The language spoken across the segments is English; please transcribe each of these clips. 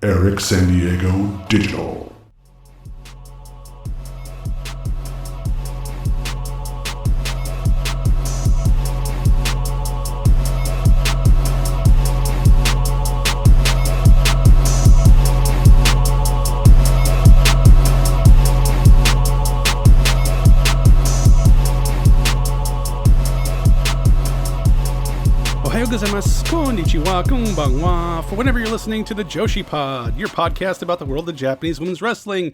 Eric San Diego Digital. Ohayou gozaimasu, konnichiwa, konbanwa, for whenever you're listening to the Joshi Pod, your podcast about the world of Japanese women's wrestling.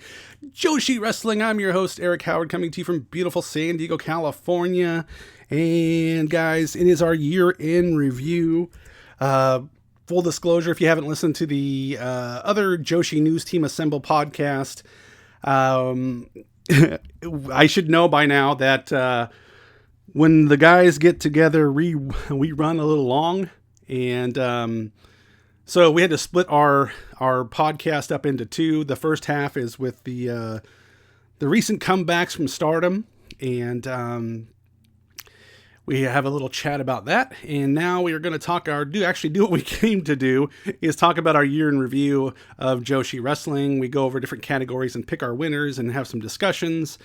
Joshi Wrestling, I'm your host, Eric Howard, coming to you from beautiful San Diego, California. And guys, it is our year-end review. Full disclosure, if you haven't listened to the other Joshi News Team Assemble podcast, I should know by now that when the guys get together, we run a little long, and so we had to split our podcast up into two. The first half is with the recent comebacks from Stardom, and we have a little chat about that. And now we are going to do what we came to do, is talk about our year in review of Joshi Wrestling. We go over different categories and pick our winners and have some discussions.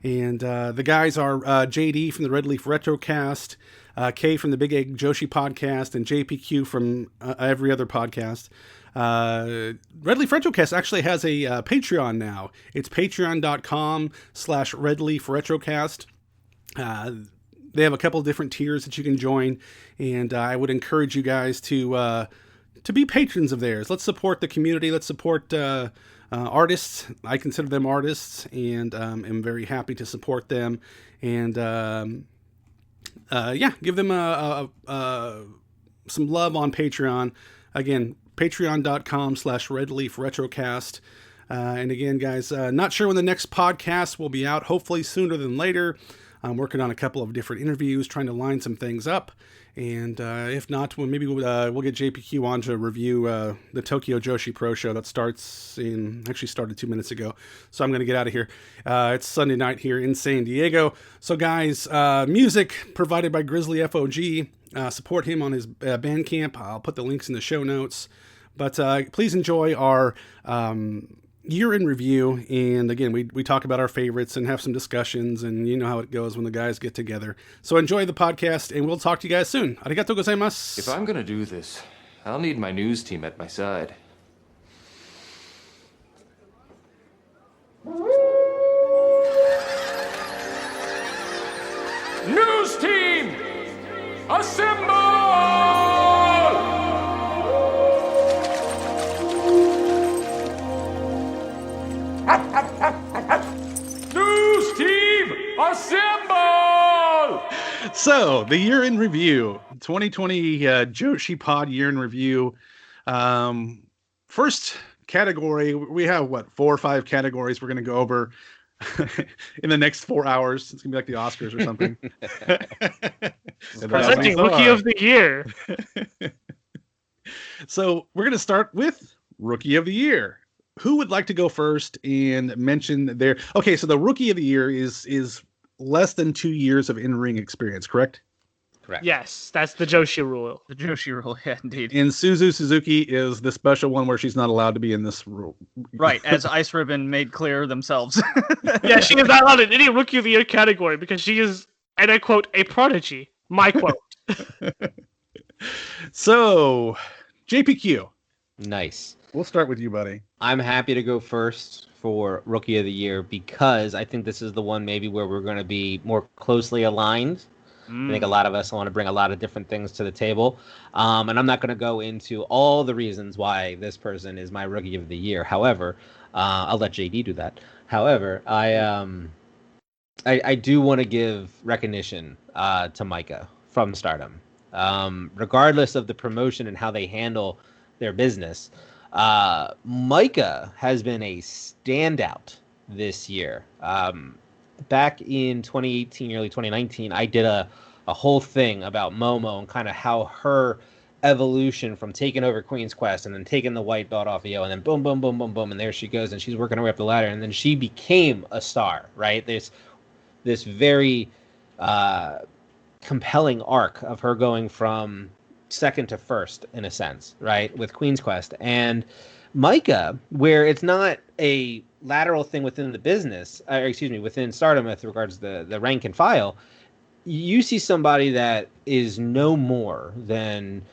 And the guys are JD from the Red Leaf Retrocast, Kay from the Big Egg Joshi podcast, and JPQ from every other podcast. Red Leaf Retrocast actually has a Patreon now. It's patreon.com/Red Leaf Retrocast. They have a couple of different tiers that you can join, and I would encourage you guys to be patrons of theirs. Let's support the community. Let's support artists. I consider them artists, and am very happy to support them. And give them some love on Patreon. Again, patreon.com/Red Leaf Retrocast. And again, guys, not sure when the next podcast will be out. Hopefully sooner than later. I'm working on a couple of different interviews, trying to line some things up. And if not, we'll get JPQ on to review the Tokyo Joshi Pro Show that started 2 minutes ago. So I'm going to get out of here. It's Sunday night here in San Diego. So guys, music provided by Grizzly FOG. Support him on his Bandcamp. I'll put the links in the show notes. But please enjoy our year in review, and again, we talk about our favorites and have some discussions, and you know how it goes when the guys get together. So enjoy the podcast, and we'll talk to you guys soon. Arigatou gozaimasu. If I'm gonna do this, I'll need my news team at my side. News team, assemble! News team, assemble! So, the year in review, 2020 Joshi Pod year in review. First category, we have 4 or 5 categories we're going to go over in the next 4 hours. It's going to be like the Oscars or something. Presenting Rookie of the Year. So, we're going to start with Rookie of the Year. Who would like to go first and mention their... Okay, so the Rookie of the Year is less than 2 years of in-ring experience, correct? Correct. Yes, that's the Joshi rule. The Joshi rule, yeah, indeed. And Suzuki is the special one where she's not allowed to be in this rule. Right, as Ice Ribbon made clear themselves. Yeah, she is not allowed in any Rookie of the Year category because she is, and I quote, a prodigy. My quote. So, JPQ. Nice. We'll start with you, buddy. I'm happy to go first for Rookie of the Year because I think this is the one maybe where we're going to be more closely aligned. I think a lot of us want to bring a lot of different things to the table. And I'm not going to go into all the reasons why this person is my Rookie of the Year. However, I'll let JD do that. However, I do want to give recognition to Micah from Stardom. Regardless of the promotion and how they handle their business, Micah has been a standout this year. Back in 2018, early 2019, I did a whole thing about Momo and kind of how her evolution from taking over Queen's Quest and then taking the white belt off Io and then boom, boom, boom, boom, boom, and there she goes and she's working her way up the ladder and then she became a star, right? This very compelling arc of her going from second to first in a sense, right, with Queen's Quest. And Micah, where it's not a lateral thing within the business, within Stardom with regards to the rank and file, you see somebody that is no more than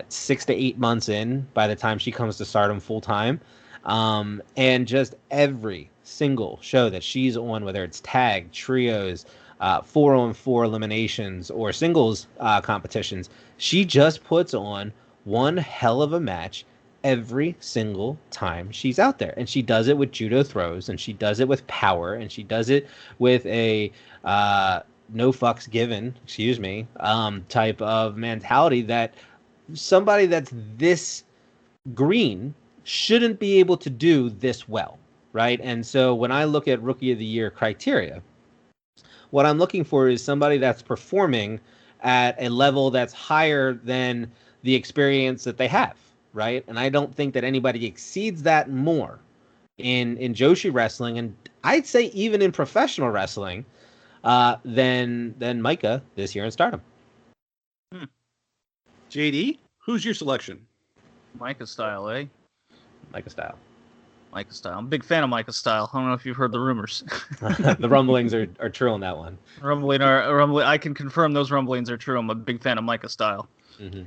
6 to 8 months in by the time she comes to Stardom full time, and just every single show that she's on, whether it's tag, trios, 4-on-4 eliminations, or singles competitions, she just puts on one hell of a match every single time she's out there. And she does it with judo throws, and she does it with power, and she does it with a no fucks given, type of mentality that somebody that's this green shouldn't be able to do this well, right? And so when I look at Rookie of the Year criteria, what I'm looking for is somebody that's performing at a level that's higher than the experience that they have, right? And I don't think that anybody exceeds that more in Joshi wrestling, and I'd say even in professional wrestling, than Micah this year in Stardom. JD, who's your selection? Micah style, eh? Micah style. Micah style. I'm a big fan of Micah style. I don't know if you've heard the rumors. The rumblings are true on that one. Rumbling. I can confirm those rumblings are true. I'm a big fan of Micah style. Mm-hmm.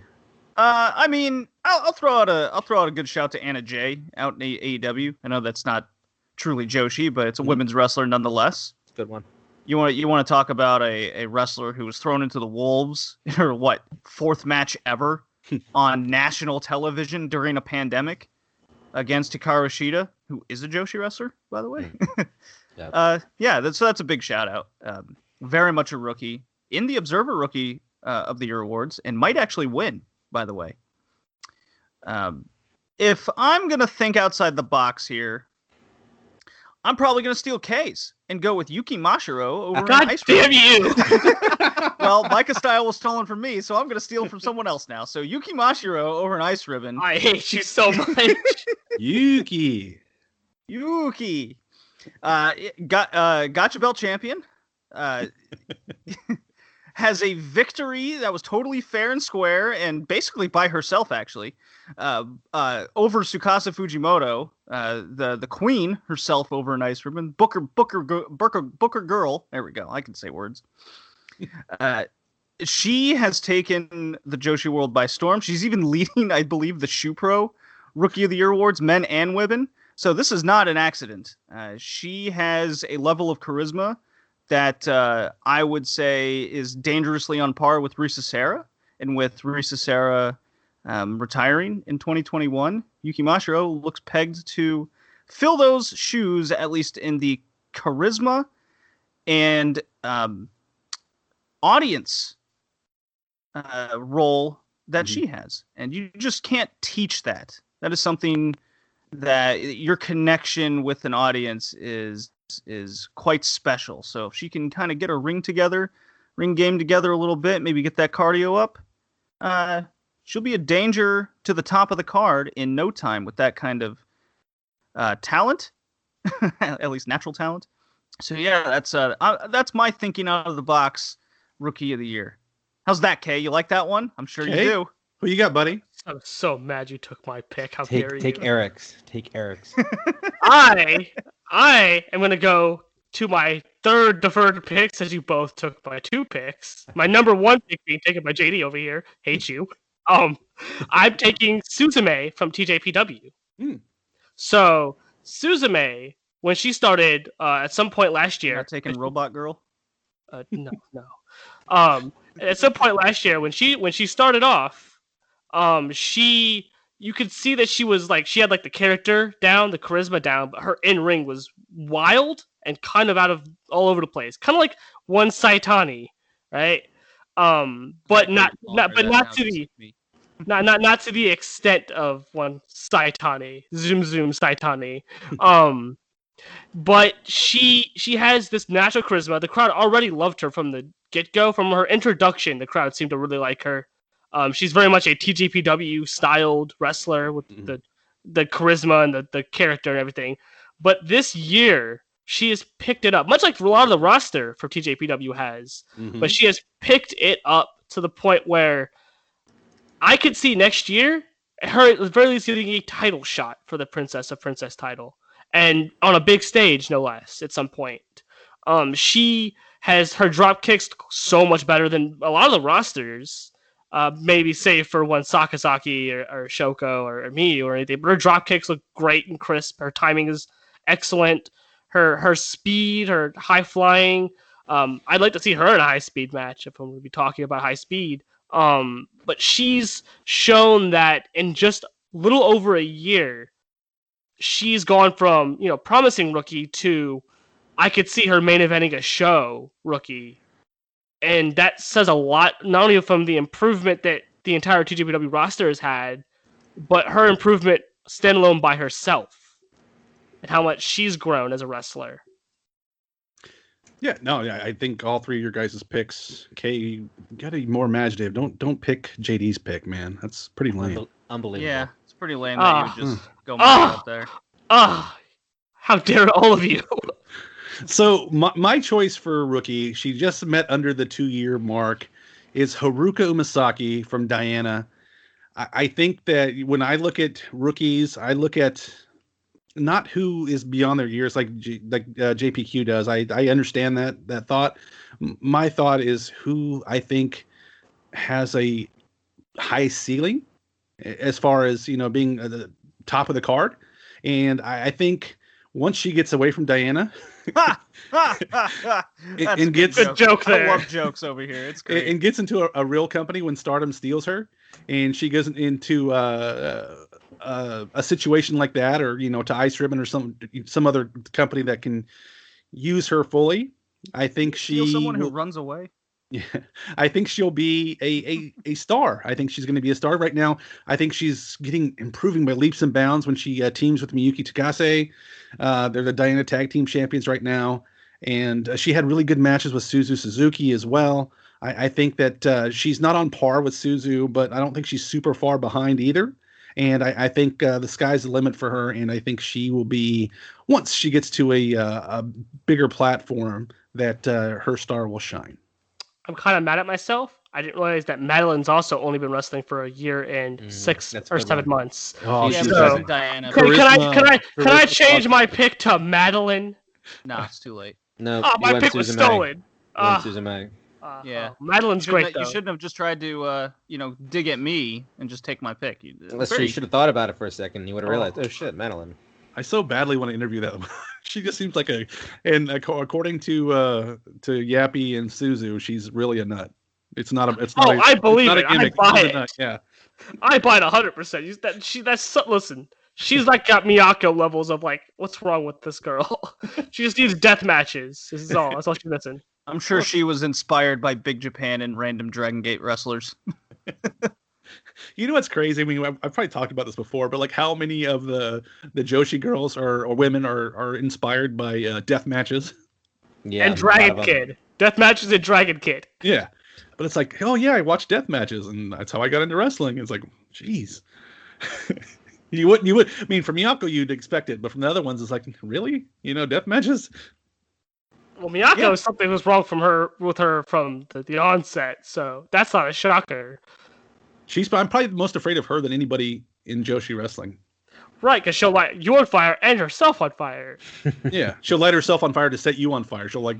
I mean, I'll throw out a good shout to Anna Jay out in AEW. I know that's not truly Joshi, but it's a women's wrestler nonetheless. Good one. You want to talk about a wrestler who was thrown into the wolves in her fourth match ever on national television during a pandemic against Hikaru Shida, who is a Joshi wrestler, by the way. Yep. That's a big shout out. Very much a rookie in the Observer Rookie of the Year awards, and might actually win, by the way. If I'm gonna think outside the box here, I'm probably gonna steal K's and go with Yuki Mashiro over God Ice damn Ribbon. you! Well, Micah style was stolen from me, so I'm going to steal from someone else now. So Yuki Mashiro over an Ice Ribbon. I hate you so much. Yuki. Gotcha Belt champion. Has a victory that was totally fair and square, and basically by herself, actually, over Tsukasa Fujimoto, the queen herself over an Ice Ribbon. Booker Girl. There we go. I can say words. She has taken the Joshi world by storm. She's even leading, I believe, the Shoe Pro Rookie of the Year awards, men and women. So this is not an accident. She has a level of charisma that I would say is dangerously on par with Risa Sera. And with Risa Sera retiring in 2021, Yuki Mashiro looks pegged to fill those shoes, at least in the charisma and audience role that she has. And you just can't teach that. That is something that your connection with an audience is quite special. So if she can kind of get her ring game together a little bit, maybe get that cardio up, she'll be a danger to the top of the card in no time with that kind of talent, at least natural talent. So yeah, that's my thinking out of the box Rookie of the Year. How's that, Kay? You like that one? I'm sure you do. Who you got, buddy? I'm so mad you took my pick. How dare you? Take Eric's. I am going to go to my third deferred pick, since you both took my two picks. My number one pick being taken by JD over here. Hate you. I'm taking Suzume from TJPW. So Suzume, when she started at some point last year, You're not taking Robot Girl. No. At some point last year, when she started off, you could see that she was she had the character down, the charisma down, but her in ring was wild and kind of all over the place, kind of like one Saitani, right? But not to the extent of one Saitani, Zoom Saitani. But she has this natural charisma. The crowd already loved her from the get-go. From her introduction, the crowd seemed to really like her. She's very much a TJPW styled wrestler with the charisma and the character and everything. But this year, she has picked it up, much like a lot of the roster for TJPW has. But she has picked it up to the point where I could see next year her at the very least getting a title shot for the Princess of Princess title, and on a big stage, no less, at some point. She has her drop kicks so much better than a lot of the rosters. Maybe save for one Sakazaki or Shoko or me or anything, but her drop kicks look great and crisp. Her timing is excellent. Her speed, her high flying. I'd like to see her in a high speed match if I'm going to be talking about high speed. But she's shown that in just a little over a year, she's gone from, promising rookie to I could see her main eventing a show rookie. And that says a lot, not only from the improvement that the entire TJPW roster has had, but her improvement standalone by herself and how much she's grown as a wrestler. Yeah, no, I think all three of your guys' picks, Kay, you gotta be more imaginative. Don't pick JD's pick, man. That's pretty lame. Unbelievable. Yeah, it's pretty lame that you would just go up there. How dare all of you! So my choice for rookie, she just met under the 2-year mark, is Haruka Umasaki from Diana. I think that when I look at rookies, I look at not who is beyond their years like JPQ does. I understand that thought. My thought is who I think has a high ceiling as far as being at the top of the card, and I think once she gets away from Diana. and gets a joke there. I love jokes over here. It's great. And gets into a real company when Stardom steals her, and she goes into a situation like that, or to Ice Ribbon or some other company that can use her fully. I think someone who runs away. Yeah, I think she'll be a star. I think she's going to be a star right now. I think she's improving by leaps and bounds when she teams with Miyuki Takase. They're the Diana Tag Team Champions right now, and she had really good matches with Suzu Suzuki as well. I think that she's not on par with Suzu, but I don't think she's super far behind either. And I think the sky's the limit for her, and I think she will be, once she gets to a bigger platform, that her star will shine. I'm kind of mad at myself. I didn't realize that Madeline's also only been wrestling for a year and 6 or 7 months. Oh, yeah, so, Diana. Can I change my pick to Madeline? No, it's too late. No, my pick was stolen. Yeah, Madeline's great. You shouldn't have just tried to, dig at me and just take my pick. Unless you should have thought about it for a second, you would have realized, oh shit, Madeline. I so badly want to interview that. She just seems like and according to Yappy and Suzu, she's really a nut. It's not a. It's not. I believe it. I buy it. Yeah, I buy it 100%. Listen. She's got Miyako levels of what's wrong with this girl? She just needs death matches. This is all. That's all she's missing. I'm sure she was inspired by Big Japan and random Dragon Gate wrestlers. You know what's crazy? I mean, I've probably talked about this before, but how many of the Joshi girls or women are inspired by death matches? Yeah, and Dragon Kid. Death matches and Dragon Kid. Yeah, but it's oh yeah, I watched death matches, and that's how I got into wrestling. It's jeez. You would. I mean, from Miyako, you'd expect it, but from the other ones, it's really, death matches. Well, Miyako, something was wrong with her from the onset, so that's not a shocker. I'm probably most afraid of her than anybody in Joshi wrestling. Right, because she'll light you on fire and herself on fire. Yeah, she'll light herself on fire to set you on fire. She'll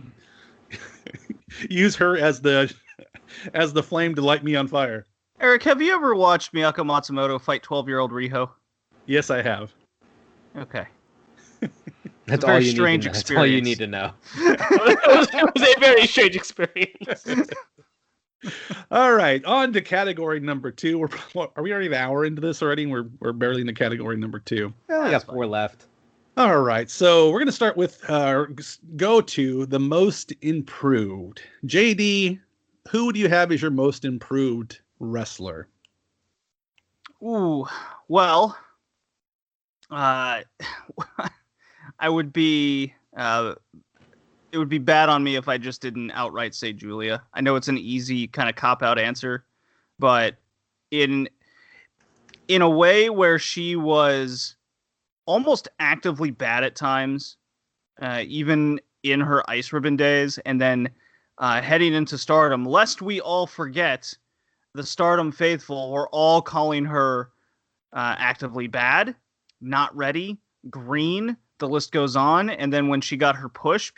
use her as the flame to light me on fire. Eric, have you ever watched Miyako Matsumoto fight 12-year-old Riho? Yes, I have. Okay. That's a very strange experience. That's all you need to know. It was a very strange experience. All right, on to category number 2. Are we already an hour into this already? We're barely into category number 2. I got 4 left. All right, so we're going to start with go to the most improved. JD, who do you have as your most improved wrestler? Ooh, well, I would be. It would be bad on me if I just didn't outright say Julia. I know it's an easy kind of cop-out answer, but in a way where she was almost actively bad at times, even in her Ice Ribbon days, and then heading into Stardom, lest we all forget, the Stardom faithful were all calling her actively bad, not ready, green. The list goes on. And then when she got her push,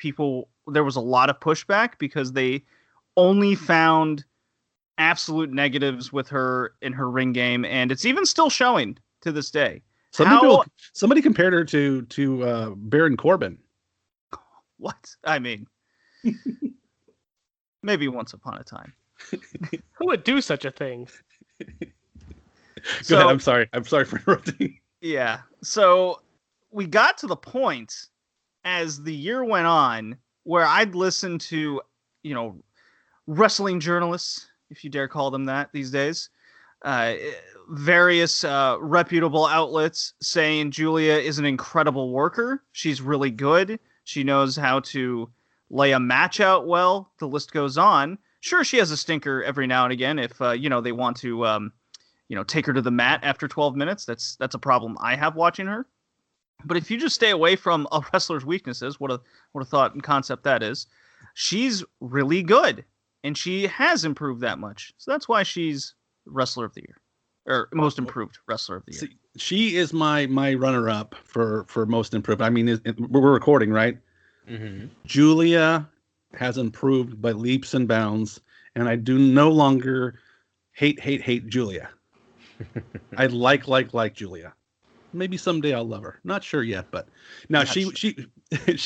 there was a lot of pushback because they only found absolute negatives with her in her ring game, and it's even still showing to this day. Somebody compared her to Baron Corbin. What? I mean, maybe once upon a time. Who would do such a thing? Go ahead. I'm sorry for interrupting. Yeah. So we got to the point as the year went on where I'd listen to, wrestling journalists, if you dare call them that these days, various reputable outlets saying Julia is an incredible worker. She's really good. She knows how to lay a match out well. The list goes on. Sure, she has a stinker every now and again if they want to take her to the mat after 12 minutes. That's a problem I have watching her. But if you just stay away from a wrestler's weaknesses, what a thought and concept that is, she's really good. And she has improved that much. So that's why she's Wrestler of the Year. Or Most Improved Wrestler of the Year. See, she is my runner-up for Most Improved. I mean, we're recording, right? Mm-hmm. Julia has improved by leaps and bounds. And I do no longer hate Julia. I like Julia. Maybe someday I'll love her. Not sure yet, but now she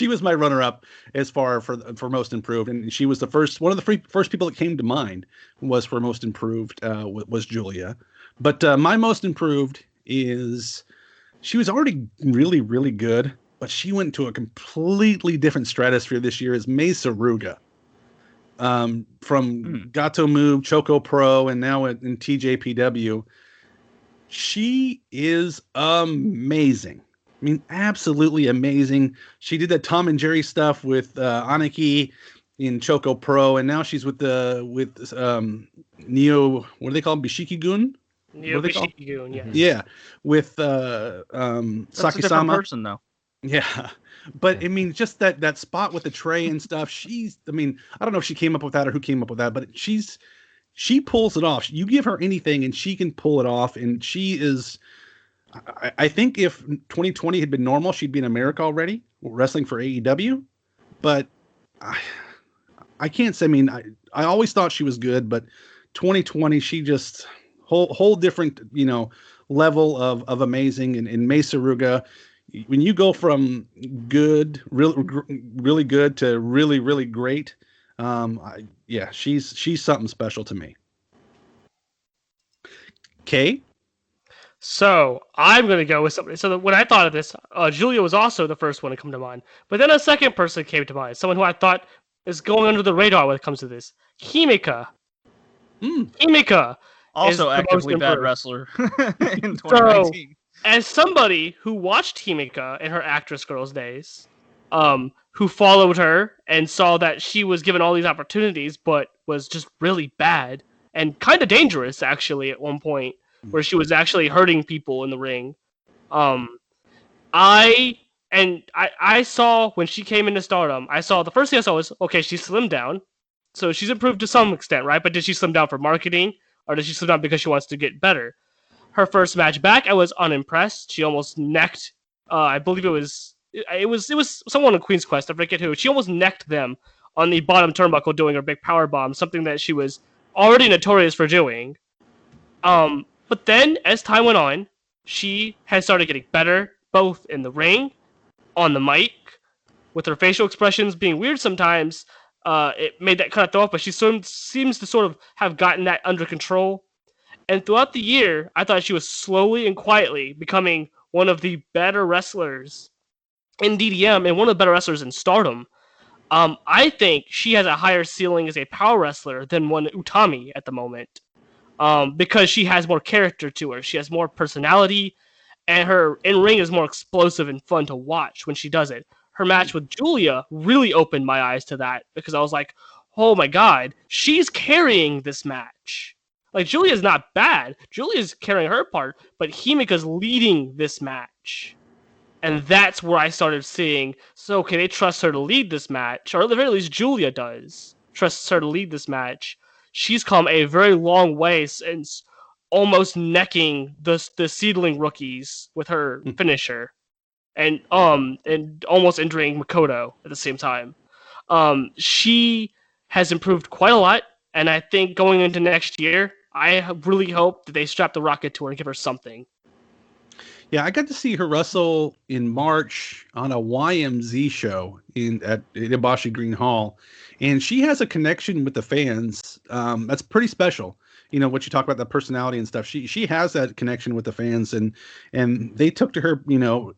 was my runner-up as far for Most Improved, and she was one of the first people that came to mind was for Most Improved was Julia. But my Most Improved is she was already really, really good, but she went to a completely different stratosphere this year as Mei Saruga. From Gato Move, Choco Pro, and now in TJPW. She is amazing. I mean, absolutely amazing. She did that Tom and Jerry stuff with Aniki in Choco Pro, and now she's with Neo. What do they call him? Bishiki-gun? Neo Bishiki-gun, yeah. Yeah, with That's Saki-sama. a different person, though. Yeah, but I mean, just that spot with the tray and stuff. I don't know if she came up with that or who came up with that, but she pulls it off. You give her anything and she can pull it off. And she is, I think if 2020 had been normal, she'd be in America already wrestling for AEW. But I can't say, I always thought she was good, but 2020, she just whole different, level of amazing. And Mei Saruga, when you go from good, really good to really, really great, she's something special to me. Kay? So I'm going to go with somebody. So when I thought of this, Julia was also the first one to come to mind. But then a second person came to mind. Someone who I thought is going under the radar when it comes to this. Himeka. Himeka. Also actively bad wrestler in 2019. So, as somebody who watched Himeka in her actress girls days, who followed her and saw that she was given all these opportunities, but was just really bad and kind of dangerous, actually, at one point, where she was actually hurting people in the ring. I saw when she came into Stardom, the first thing I saw was, okay, she slimmed down, so she's improved to some extent, right? But did she slim down for marketing, or did she slim down because she wants to get better? Her first match back, I was unimpressed. She almost necked, I believe it was someone in Queen's Quest, I forget who. She almost necked them on the bottom turnbuckle doing her big power bomb, something that she was already notorious for doing. But then, as time went on, she has started getting better, both in the ring, on the mic, with her facial expressions being weird sometimes. It made that kind of throw off, but she seems to sort of have gotten that under control. And throughout the year, I thought she was slowly and quietly becoming one of the better wrestlers in DDM and one of the better wrestlers in Stardom. I think she has a higher ceiling as a power wrestler than one Utami at the moment, because she has more character to her. She has more personality, and her in-ring is more explosive and fun to watch when she does it. Her match with Julia really opened my eyes to that, because I was like, oh my god, she's carrying this match. Like, Julia's not bad. Julia's carrying her part, but Himeka's leading this match. And that's where I started seeing, so okay, they trust her to lead this match, or at the very least Julia does, trusts her to lead this match. She's come a very long way since almost necking the seedling rookies with her finisher, and almost injuring Makoto at the same time. She has improved quite a lot, and I think going into next year, I really hope that they strap the rocket to her and give her something. Yeah, I got to see her wrestle in March on a YMZ show at Ibashi Green Hall, and she has a connection with the fans. That's pretty special. You know, what you talk about, the personality and stuff. She has that connection with the fans, and they took to her, you know,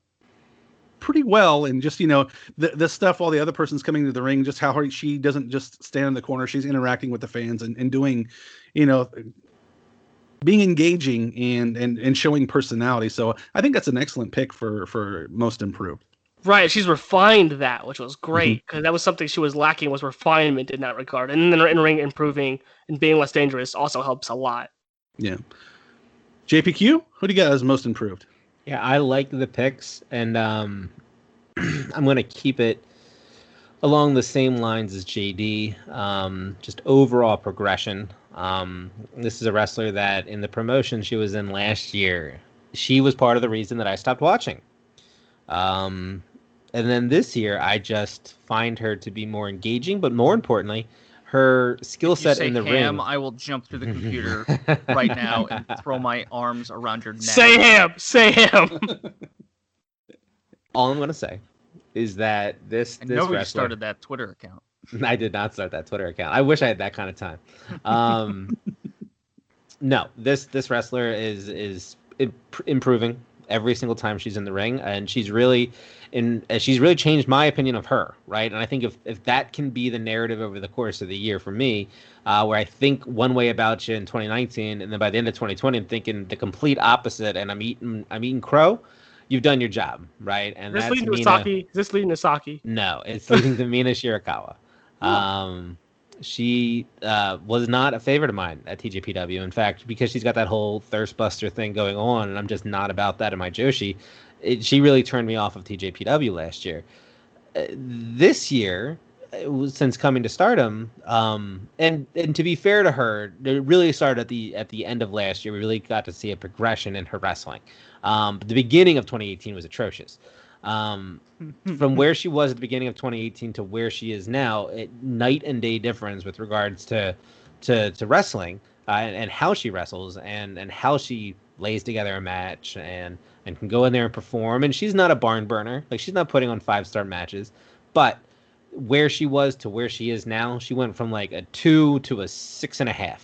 pretty well. And just, you know, the stuff while the other person's coming to the ring, just how she doesn't just stand in the corner. She's interacting with the fans and doing, you know, being engaging and showing personality. So I think that's an excellent pick for most improved. Right, she's refined that, which was great, because that was something she was lacking, was refinement in that regard. And then her in-ring improving and being less dangerous also helps a lot. Yeah. JPQ, who do you got as most improved? Yeah, I like the picks, and I'm going to keep it along the same lines as JD. Just overall progression. This is a wrestler that in the promotion she was in last year, she was part of the reason that I stopped watching. And then this year, I just find her to be more engaging, but more importantly, her skill set in the ring. I will jump through the computer right now and throw my arms around your neck. Say him. All I'm going to say is that this wrestler, you started that Twitter account. I did not start that Twitter account. I wish I had that kind of time. No, this wrestler is improving every single time she's in the ring, and she's really changed my opinion of her, right? And I think if that can be the narrative over the course of the year for me, where I think one way about you in 2019, and then by the end of 2020, I'm thinking the complete opposite, and I'm eating crow. You've done your job, right? And Is that's this leading to Saki? No, it's leading to Mina Shirakawa. She was not a favorite of mine at TJPW. In fact, because she's got that whole thirst buster thing going on, and I'm just not about that in my Joshi, she really turned me off of TJPW last year. This year, since coming to Stardom, and to be fair to her, it really started at the end of last year. We really got to see a progression in her wrestling. But the beginning of 2018 was atrocious. From where she was at the beginning of 2018 to where she is now, night and day difference with regards to wrestling and how she wrestles and how she lays together a match and can go in there and perform. And she's not a barn burner. Like, she's not putting on 5-star matches, but where she was to where she is now, she went from like a 2 to a 6.5.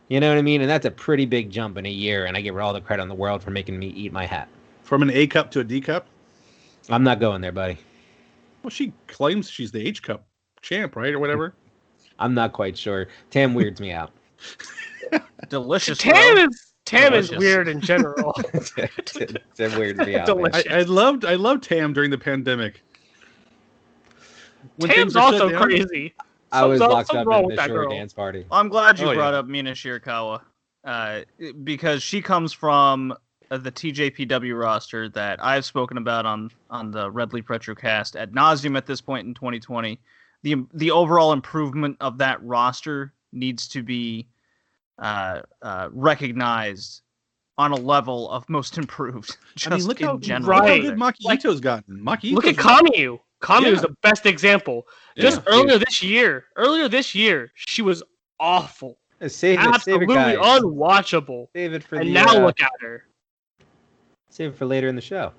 You know what I mean? And that's a pretty big jump in a year. And I give her all the credit in the world for making me eat my hat. From an A cup to a D cup? I'm not going there, buddy. Well, she claims she's the H cup champ, right? Or whatever. I'm not quite sure. Tam weirds me out. Delicious. Tam is weird in general. Tam weirds me out. I loved Tam during the pandemic. When Tam's also crazy. I was locked up in the short dance party. I'm glad you brought up Mina Shirakawa, because she comes from the TJPW roster that I've spoken about on the Red Leaf Retrocast ad nauseum at this point in 2020. The overall improvement of that roster needs to be recognized on a level of most improved. Look how good Maki Ito's gotten. Look at Kamyu. Kamyu is the best example. Just earlier this year, she was awful. Absolutely unwatchable. Save it for and now look at her. Save it for later in the show.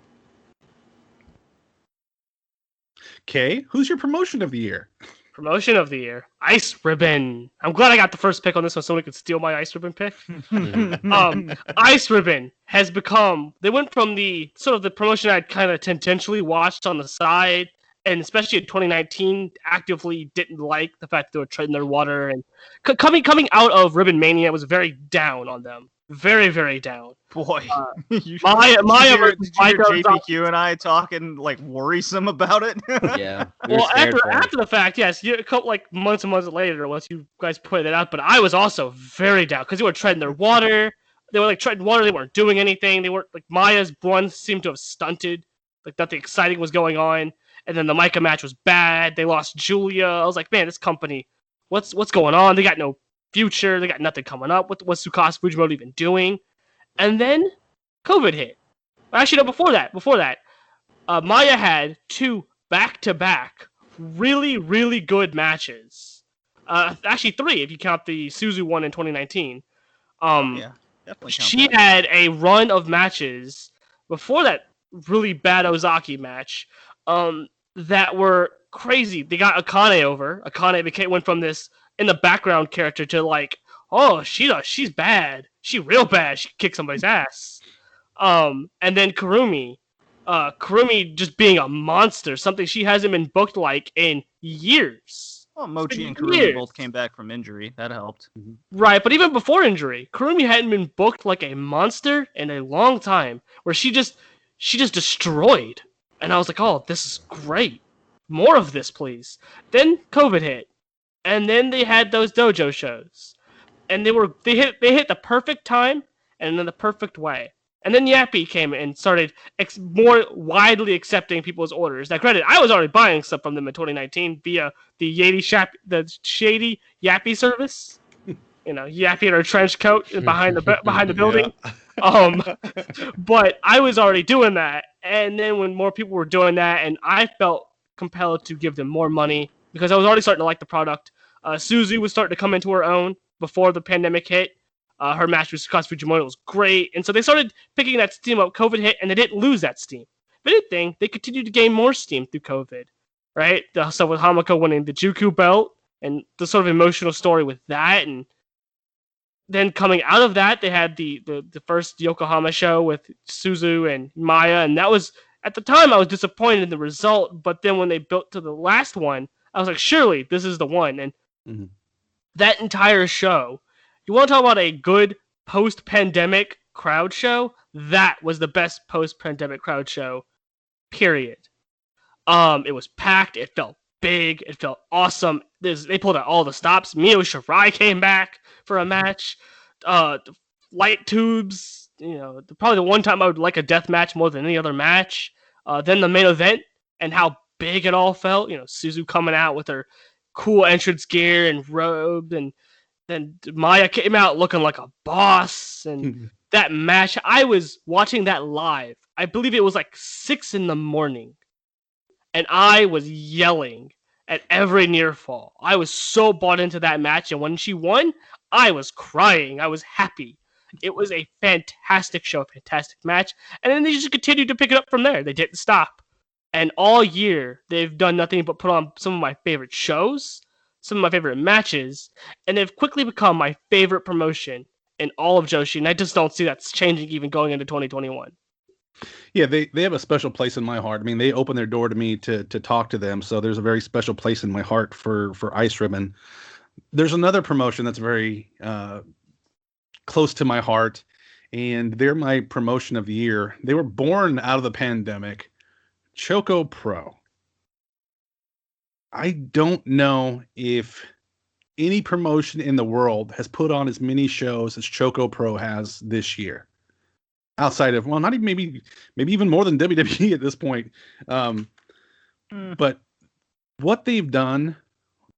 Okay, who's your promotion of the year? Promotion of the year, Ice Ribbon. I'm glad I got the first pick on this one, so someone could steal my Ice Ribbon pick. Ice Ribbon has become. They went from the sort of the promotion I'd kind of tangentially watched on the side, and especially in 2019, actively didn't like the fact that they were treading their water, and coming out of Ribbon Mania was very down on them. Very, very down. Boy, Maya did you hear JPQ and I talking like worrisome about it? Yeah. Well, after the fact, yes, a couple like months and months later, once you guys pointed it out, but I was also very down because they were treading their water. They were like treading water. They weren't doing anything. They weren't like Maya's one seemed to have stunted. Like nothing exciting was going on. And then the Micah match was bad. They lost Julia. I was like, man, this company, what's going on? They got no future. They got nothing coming up. What's Tsukasa Fujimoto even doing? And then COVID hit. Actually, no, before that, Maya had 2 back-to-back really, really good matches. Actually 3 if you count the Suzu one in 2019. Yeah, definitely. She had a run of matches before that really bad Ozaki match that were crazy. They got Akane over. Akane went from this in the background character to like, oh, she's bad. She real bad. She kicked somebody's ass. And then Kurumi just being a monster, something she hasn't been booked like in years. Well, Mochi and Kurumi both came back from injury. That helped. Right, but even before injury, Kurumi hadn't been booked like a monster in a long time, where she just destroyed. And I was like, oh, this is great. More of this, please. Then COVID hit. And then they had those dojo shows. And they hit the perfect time and in the perfect way. And then Yappy came and started more widely accepting people's orders. Now, granted, I was already buying stuff from them in 2019 via the shady Yappy service. You know, Yappy in her trench coat behind the building. But I was already doing that. And then when more people were doing that, and I felt compelled to give them more money because I was already starting to like the product. Suzu was starting to come into her own before the pandemic hit. Her match with Sakatsu Fujimoto was great, and so they started picking that steam up. COVID hit, and they didn't lose that steam. If anything, they continued to gain more steam through COVID, right? The stuff with Hamako winning the Juku belt, and the sort of emotional story with that, and then coming out of that, they had the first Yokohama show with Suzu and Maya, and that was, at the time, I was disappointed in the result, but then when they built to the last one, I was like, surely this is the one, and that entire show. You want to talk about a good post-pandemic crowd show? That was the best post-pandemic crowd show, period. It was packed. It felt big. It felt awesome. They pulled out all the stops. Mio Shirai came back for a match. Light tubes. You know, probably the one time I would like a death match more than any other match. Then the main event and how big it all felt. You know, Suzu coming out with her cool entrance gear and robe, and then Maya came out looking like a boss, and that match, I was watching that live. I believe it was like 6 a.m, and I was yelling at every near fall. I was so bought into that match, and when she won, I was crying. I was happy. It was a fantastic show, fantastic match, and then they just continued to pick it up from there. They didn't stop. And all year, they've done nothing but put on some of my favorite shows, some of my favorite matches, and they've quickly become my favorite promotion in all of Joshi, and I just don't see that changing even going into 2021. Yeah, they have a special place in my heart. I mean, they opened their door to me to talk to them, so there's a very special place in my heart for Ice Ribbon. There's another promotion that's very close to my heart, and they're my promotion of the year. They were born out of the pandemic, Choco Pro. I don't know if any promotion in the world has put on as many shows as Choco Pro has this year. Outside of, well, not even maybe even more than WWE at this point. But what they've done,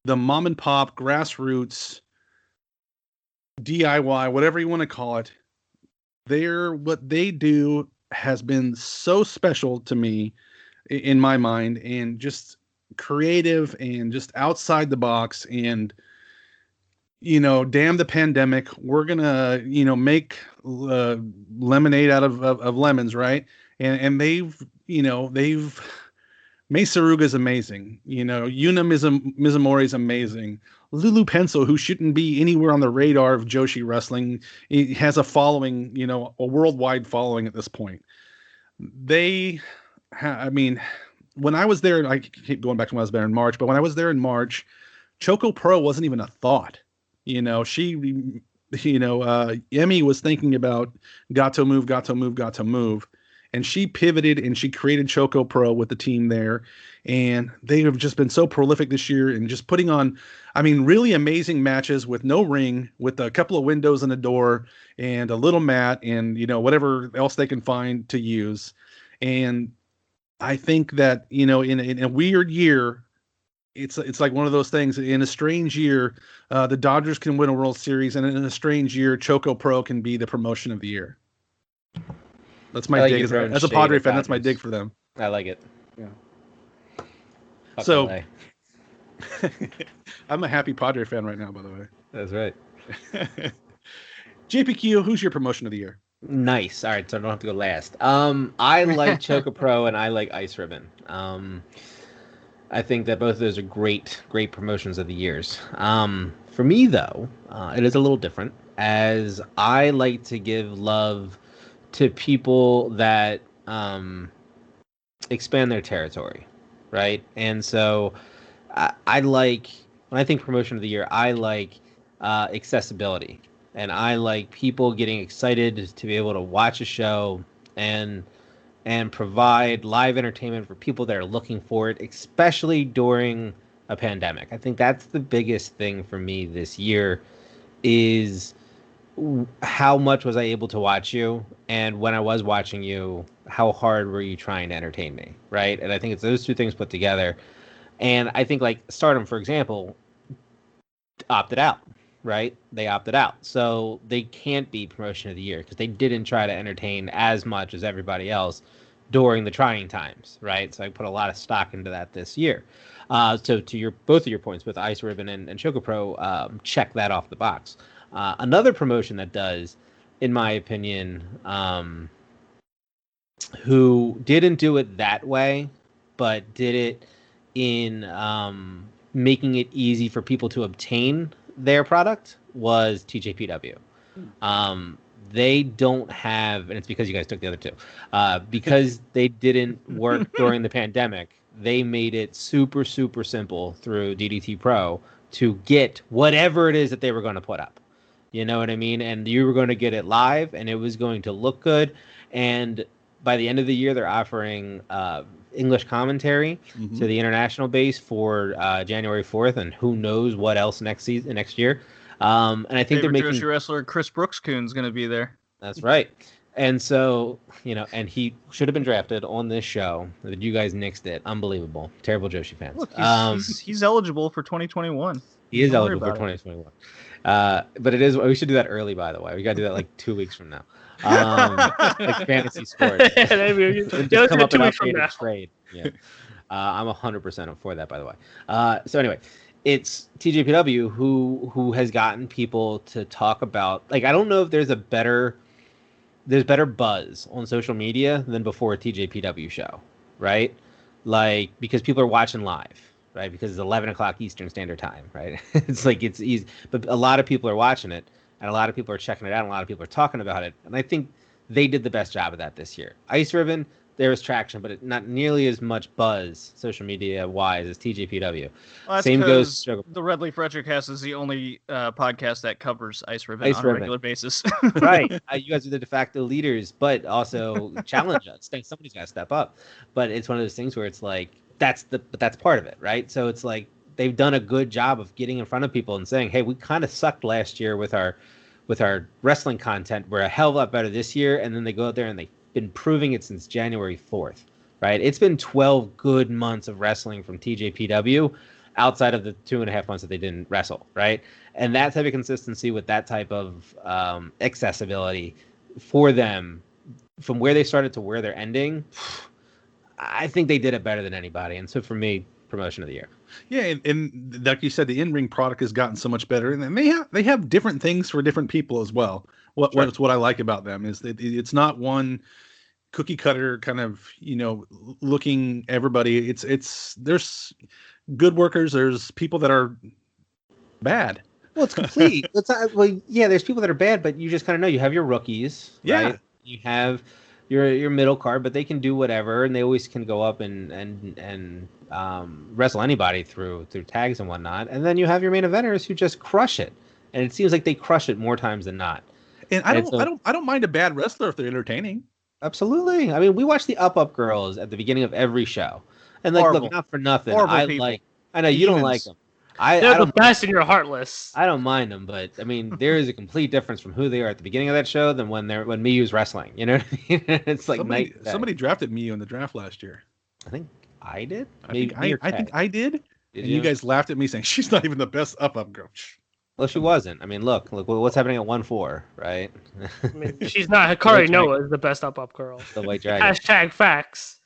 the mom and pop, grassroots, DIY, whatever you want to call it, what they do has been so special to me in my mind, and just creative and just outside the box. And damn the pandemic, we're gonna make lemonade out of lemons, right? And they've Mei Saruga's amazing, Yuna Mizumori is amazing. Lulu Pencil, who shouldn't be anywhere on the radar of Joshi wrestling, he has a following, a worldwide following at this point. When I was there, I keep going back to when I was there in March, but when I was there in March, Choco Pro wasn't even a thought. Emmy was thinking about Gato Move, and she pivoted and she created Choco Pro with the team there. And they have just been so prolific this year and just putting on, really amazing matches with no ring, with a couple of windows and a door and a little mat and, whatever else they can find to use. And I think that, in a weird year, it's like one of those things. In a strange year, the Dodgers can win a World Series, and in a strange year, Choco Pro can be the promotion of the year. That's I my like dig. you throwing As a shade Padre at fan, that's my Dodgers. dig for them. I like it. Yeah. Fuck So- LA. I'm a happy Padre fan right now, by the way. That's right. JPQ, who's your promotion of the year? Nice. All right, so I don't have to go last. I like Choco Pro and I like Ice Ribbon. I think that both of those are great promotions of the years. For me, though, it is a little different, as I like to give love to people that expand their territory, right? And so I like, when I think promotion of the year, I like accessibility. And I like people getting excited to be able to watch a show and provide live entertainment for people that are looking for it, especially during a pandemic. I think that's the biggest thing for me this year is how much was I able to watch you, and when I was watching you, how hard were you trying to entertain me, right? And I think it's those two things put together. And I think like Stardom, for example, opted out, right? They opted out. So they can't be promotion of the year because they didn't try to entertain as much as everybody else during the trying times, right? So I put a lot of stock into that this year. So to both of your points with Ice Ribbon and Choco Pro, check that off the box. Another promotion that does, in my opinion, who didn't do it that way, but did it in making it easy for people to obtain their product, was TJPW. They don't have, and it's because you guys took the other two, because they didn't work during the pandemic, they made it super, super simple through DDT Pro to get whatever it is that they were going to put up. You know what I mean? And you were going to get it live, and it was going to look good. And by the end of the year, they're offering English commentary to the international base for January 4th, and who knows what else next year. And I think they're making Joshi wrestler Chris Brooks-Koon's going to be there. That's right. And so, and he should have been drafted on this show. But you guys nixed it. Unbelievable. Terrible Joshi fans. Look, he's eligible for 2021. He is Don't worry eligible for about it. 2021. But it is. We should do that early, by the way. We got to do that like 2 weeks from now. Like fantasy sports. And just come up with an updated trade. Yeah. I'm 100% for that, by the way. So anyway, it's TJPW who has gotten people to talk about, like, I don't know if there's better buzz on social media than before a TJPW show, right? Like, because people are watching live, right? Because it's 11 o'clock Eastern Standard Time, right? It's like, it's easy, but a lot of people are watching it, and a lot of people are checking it out, and a lot of people are talking about it, and I think they did the best job of that this year. Ice Ribbon, there was traction, but not nearly as much buzz social media wise as TJPW. Well, Same goes. The Red Leaf Retrocast is the only podcast that covers Ice Ribbon on a regular basis. Right. You guys are the de facto leaders, but also challenge us. Somebody's got to step up. But it's one of those things where it's like, that's part of it, right? So it's like they've done a good job of getting in front of people and saying, hey, we kind of sucked last year with our wrestling content. We're a hell of a lot better this year. And then they go out there and they've been proving it since January 4th, right? It's been 12 good months of wrestling from TJPW outside of the 2.5 months that they didn't wrestle, right? And that type of consistency with that type of accessibility for them from where they started to where they're ending, I think they did it better than anybody. And so for me, promotion of the year. Yeah, and like you said, the in-ring product has gotten so much better, and they have different things for different people as well. What I like about them is that it's not one cookie cutter kind of looking everybody. It's there's good workers, there's people that are bad. Well, it's complete. There's people that are bad, but you just kind of know you have your rookies, yeah. Right? You have your middle card, but they can do whatever, and they always can go up and wrestle anybody through tags and whatnot. And then you have your main eventers who just crush it, and it seems like they crush it more times than not. And I don't mind a bad wrestler if they're entertaining. Absolutely. I mean, we watch the Up girls at the beginning of every show, and like, Horrible. look, not for nothing, Horrible I know you don't like them. They're the best and you're heartless. I don't mind them, but I mean, there is a complete difference from who they are at the beginning of that show than when Miyu's wrestling. You know what I mean? It's like somebody drafted Miyu in the draft last year. I think I did. I think I did. And you guys laughed at me saying she's not even the best up girl. Well, she wasn't. I mean, look what's happening at 1-4, right? I mean, she's not. Hikari Noah is the best up girl. The White Dragon. Hashtag facts.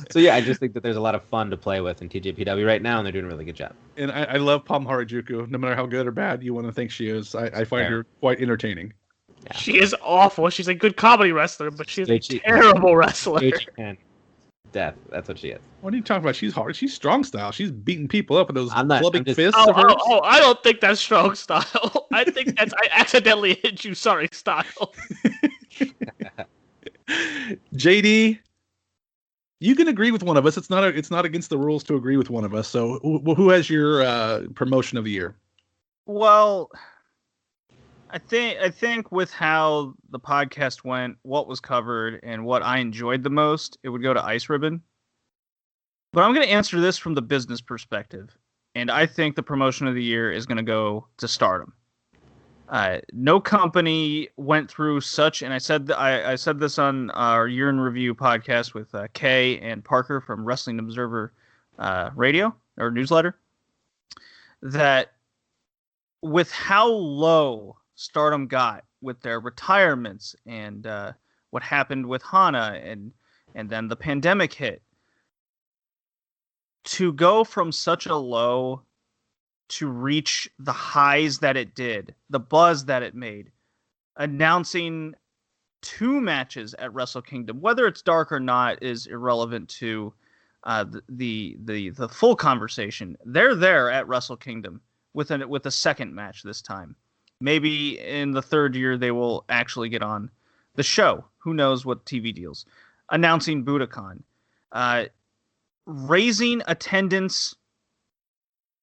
So yeah, I just think that there's a lot of fun to play with in TJPW right now, and they're doing a really good job. And I love Palm Harajuku. No matter how good or bad you want to think she is, I find her quite entertaining. Yeah. She is awful. She's a good comedy wrestler, but she's a terrible wrestler. Death. That's what she is. What are you talking about? She's hard. She's strong style. She's beating people up with those clubbing fists of hers. I don't think that's strong style. I think that's I accidentally hit you. Sorry, style. JD, you can agree with one of us. It's not against the rules to agree with one of us. So who has your promotion of the year? Well, I think with how the podcast went, what was covered, and what I enjoyed the most, it would go to Ice Ribbon. But I'm going to answer this from the business perspective, and I think the promotion of the year is going to go to Stardom. No company went through such, and I said this on our year in review podcast with Kay and Parker from Wrestling Observer Radio or newsletter, that with how low Stardom got with their retirements and what happened with Hana and then the pandemic hit, to go from such a low to reach the highs that it did, the buzz that it made, announcing 2 matches at Wrestle Kingdom, whether it's dark or not is irrelevant to the full conversation. They're there at Wrestle Kingdom with a second match this time. Maybe in the 3rd year they will actually get on the show. Who knows what TV deals? Announcing Budokan. Raising attendance.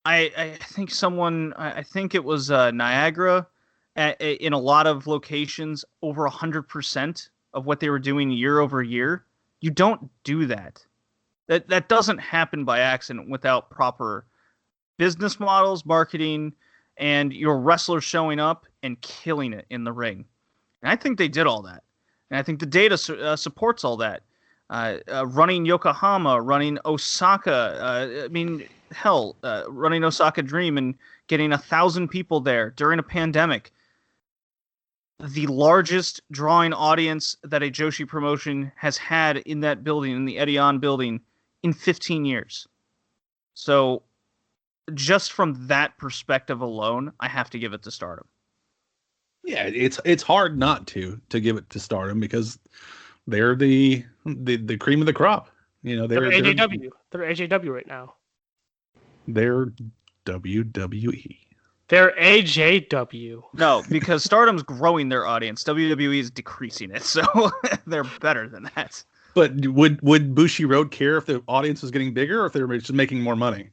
I think it was Niagara in a lot of locations over 100% of what they were doing year over year. You don't do that. That doesn't happen by accident without proper business models, marketing, and your wrestler showing up and killing it in the ring. And I think they did all that. And I think the data supports all that. Running Yokohama, running Osaka, running Osaka Dream and getting 1,000 people there during a pandemic. The largest drawing audience that a Joshi promotion has had in that building, in the Edion building, in 15 years. So just from that perspective alone, I have to give it to Stardom. Yeah, it's hard not to give it to Stardom because they're the cream of the crop. You know, they're AJW. They're AJW right now. They're WWE. They're AJW. No, because Stardom's growing their audience. WWE is decreasing it, so they're better than that. But would Bushi Road care if the audience was getting bigger or if they were just making more money?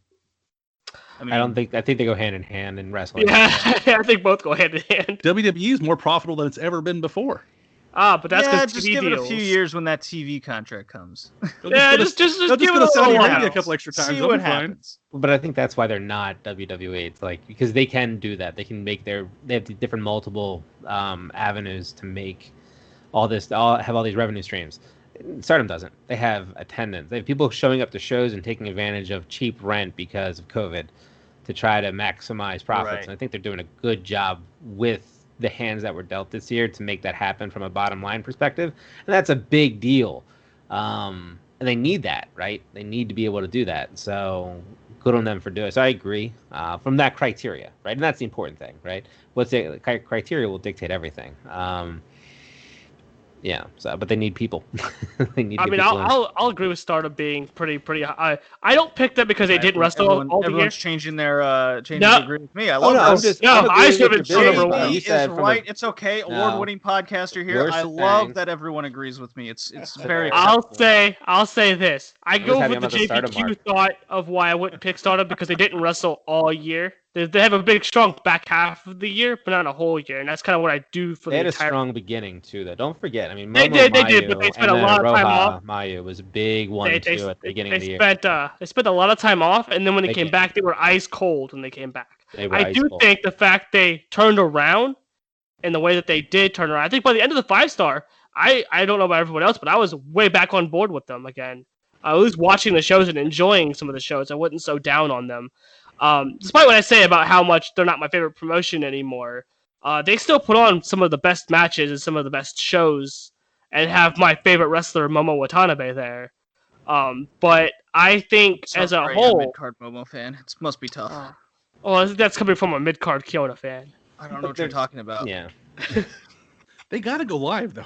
I think they go hand in hand in wrestling. Yeah, I think both go hand in hand. WWE is more profitable than it's ever been before. But that's because just TV give deals. it a few years when that TV contract comes. Just give it a Saudi little Arabia while. a couple extra times. See what happens. But I think that's why they're not WWE. It's like because they can do that. They can make they have different multiple avenues to make all this. Have all these revenue streams. Stardom doesn't. They have attendance. They have people showing up to shows and taking advantage of cheap rent because of COVID to try to maximize profits. Right. And I think they're doing a good job with the hands that were dealt this year to make that happen from a bottom line perspective. And that's a big deal. And they need that, right? They need to be able to do that. So good on them for doing it. So I agree from that criteria, right? And that's the important thing, right? What's the criteria will dictate everything. Yeah. So, but they need people. They need. I mean, I'll agree with Stardom being pretty high. I don't pick them because they didn't wrestle all the year. Everyone's changing their agree with me. I love this. Ice Ribbon's JD number one. is right. It's okay. Award-winning podcaster here. I love that everyone agrees with me. It's very. I'll say this. I go happy with the I'm at the Stardom JPQ mark. thought of why I wouldn't pick Stardom because they didn't wrestle all year. They have a big, strong back half of the year, but not a whole year, and that's kind of what I do for They the had a entire. strong beginning too, though. Don't forget. I mean, They Momo did, but they spent a lot of time off. Mayu was a big one too at the beginning of the year. They spent a lot of time off, and then when they They came did. back, they were ice cold when they came back. They were I ice do cold. think the fact they turned around in the way that they did turn around. I think by the end of the 5-star, I don't know about everyone else, but I was way back on board with them again. I was watching the shows and enjoying some of the shows. I wasn't so down on them. Despite what I say about how much they're not my favorite promotion anymore, they still put on some of the best matches and some of the best shows, and have my favorite wrestler Momo Watanabe there. But I think as a whole, mid-card Momo fan, it must be tough. well, that's coming from a mid-card Kiona fan. I don't know what you're talking about. Yeah. They got to go live though.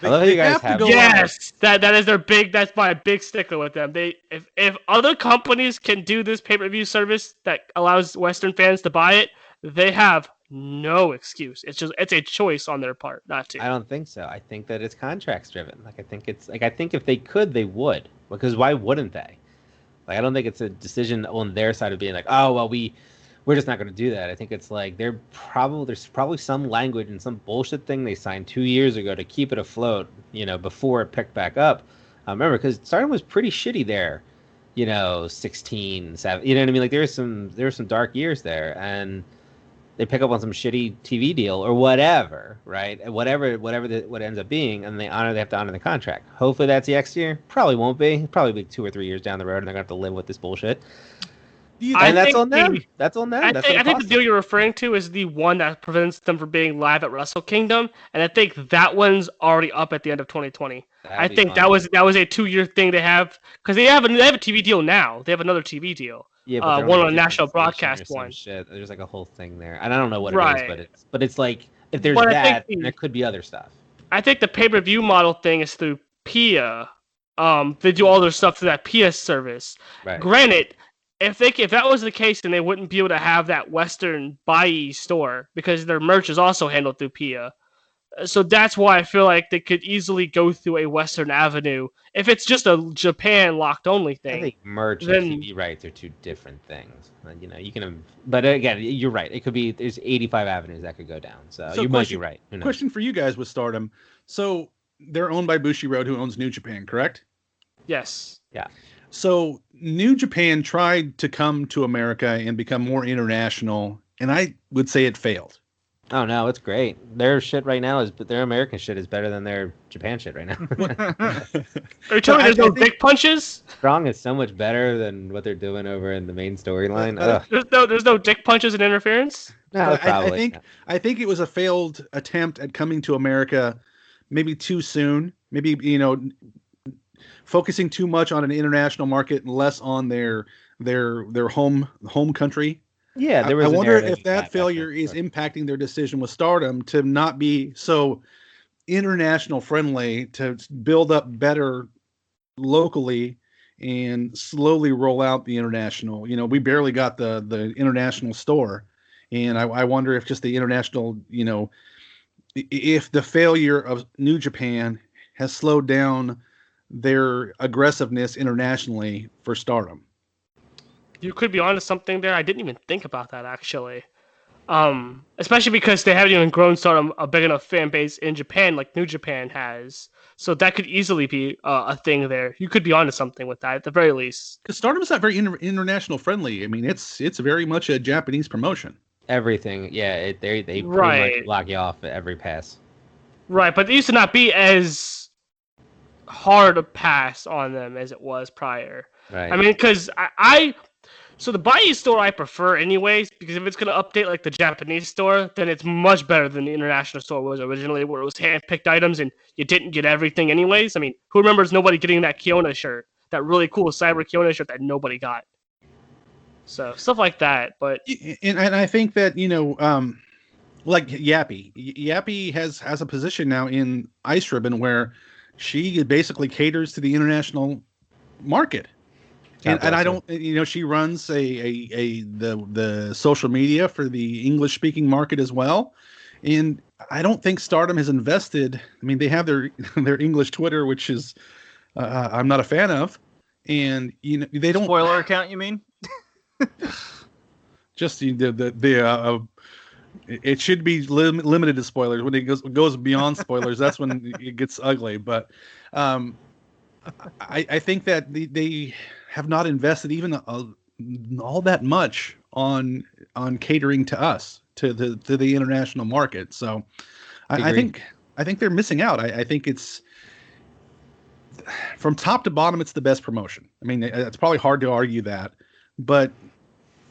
I love how you guys have. Yes, that is their big. That's my big stickler with them. If other companies can do this pay-per-view service that allows Western fans to buy it, they have no excuse. It's a choice on their part not to. I don't think so. I think that it's contracts driven. I think if they could, they would. Because why wouldn't they? I don't think it's a decision on their side of being like, oh well, we're just not going to do that. I think it's like there's probably some language and some bullshit thing they signed 2 years ago to keep it afloat, before it picked back up. I remember because Stardom was pretty shitty there, 16, 7, you know what I mean? Like there were some dark years there, and they pick up on some shitty TV deal or whatever, right? Whatever what ends up being, and they have to honor the contract. Hopefully that's next year. Probably won't be. It'll probably be 2 or 3 years down the road, and they're gonna have to live with this bullshit. And that's on them. That's on them. I think the deal you're referring to is the one that prevents them from being live at Wrestle Kingdom, and I think that one's already up at the end of 2020. I think that was a 2-year thing they have, because they have a TV deal now. They have another TV deal. Yeah, but one on a national broadcast one. Shit. There's like a whole thing there, and I don't know what right. it is, but it's like if there's that, there could be other stuff. I think the pay-per-view model thing is through PIA. They do all their stuff through that PIA service. Right. Granted, if that was the case, then they wouldn't be able to have that Western Bai store because their merch is also handled through PIA. So that's why I feel like they could easily go through a Western avenue. If it's just a Japan locked only thing, I think merch and TV rights are two different things. You can, but again, you're right. It could be there's 85 avenues that could go down. So you might be right. Question for you guys with Stardom. So they're owned by Bushiroad, who owns New Japan, correct? Yes. Yeah. So New Japan tried to come to America and become more international, and I would say it failed. Oh no, it's great. Their shit right now their American shit is better than their Japan shit right now. Are you telling me there's no dick punches? Strong is so much better than what they're doing over in the main storyline. There's no dick punches and interference. No, probably. I think it was a failed attempt at coming to America, maybe too soon. Maybe focusing too much on an international market and less on their home country. Yeah, there was. I wonder if that failure is impacting their decision with Stardom to not be so international friendly, to build up better locally and slowly roll out the international. We barely got the international store, and I wonder if just the international, if the failure of New Japan has slowed down their aggressiveness internationally for Stardom. You could be onto something there. I didn't even think about that, actually. Especially because they haven't even grown Stardom a big enough fan base in Japan like New Japan has. So that could easily be a thing there. You could be onto something with that, at the very least. Because Stardom is not very international friendly. I mean, it's very much a Japanese promotion. Everything, yeah. They pretty much block you off at every pass. Right, but it used to not be as hard a pass on them as it was prior. Right. I mean, because So the Bai store I prefer anyways, because if it's going to update like the Japanese store, then it's much better than the international store was originally, where it was hand-picked items and you didn't get everything anyways. I mean, who remembers nobody getting that Kiona shirt, that really cool Cyber Kiona shirt that nobody got? So stuff like that, but... And I think that, like Yappy has a position now in Ice Ribbon where she basically caters to the international market. And I don't, she runs the social media for the English speaking market as well. And I don't think Stardom has invested. I mean, they have their English Twitter, which is I'm not a fan of. And they don't spoiler account. You mean? Just it should be limited to spoilers. When it goes beyond spoilers, that's when it gets ugly. But I think that they have not invested even all that much on catering to us, to the international market. So I think they're missing out. I think it's from top to bottom, it's the best promotion. I mean, it's probably hard to argue that, but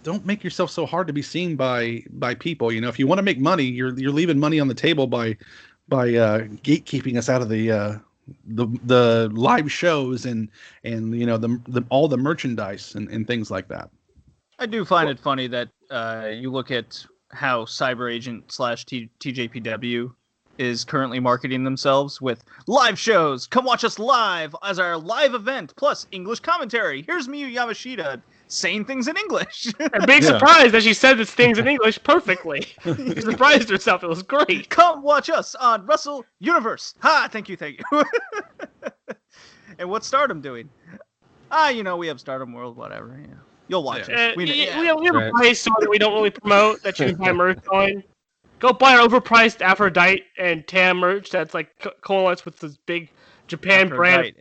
don't make yourself so hard to be seen by people. You know, if you want to make money, you're leaving money on the table by gatekeeping us out of the live shows and you know the all the merchandise and things like that. I do find it funny that you look at how Cyber Agent / TJPW is currently marketing themselves with live shows. Come watch us live as our live event, plus English commentary. Here's Miyu Yamashita saying things in English. I'm being surprised that she said these things in English perfectly. She surprised herself. It was great. Come watch us on Wrestle Universe. Ha! Thank you. And what's Stardom doing? You know, we have Stardom World, whatever. Yeah. You'll watch it. We have a price store that we don't really promote that you can buy merch on. Go buy our overpriced Aphrodite and Tam merch that's like coalesced with this big Japan brand.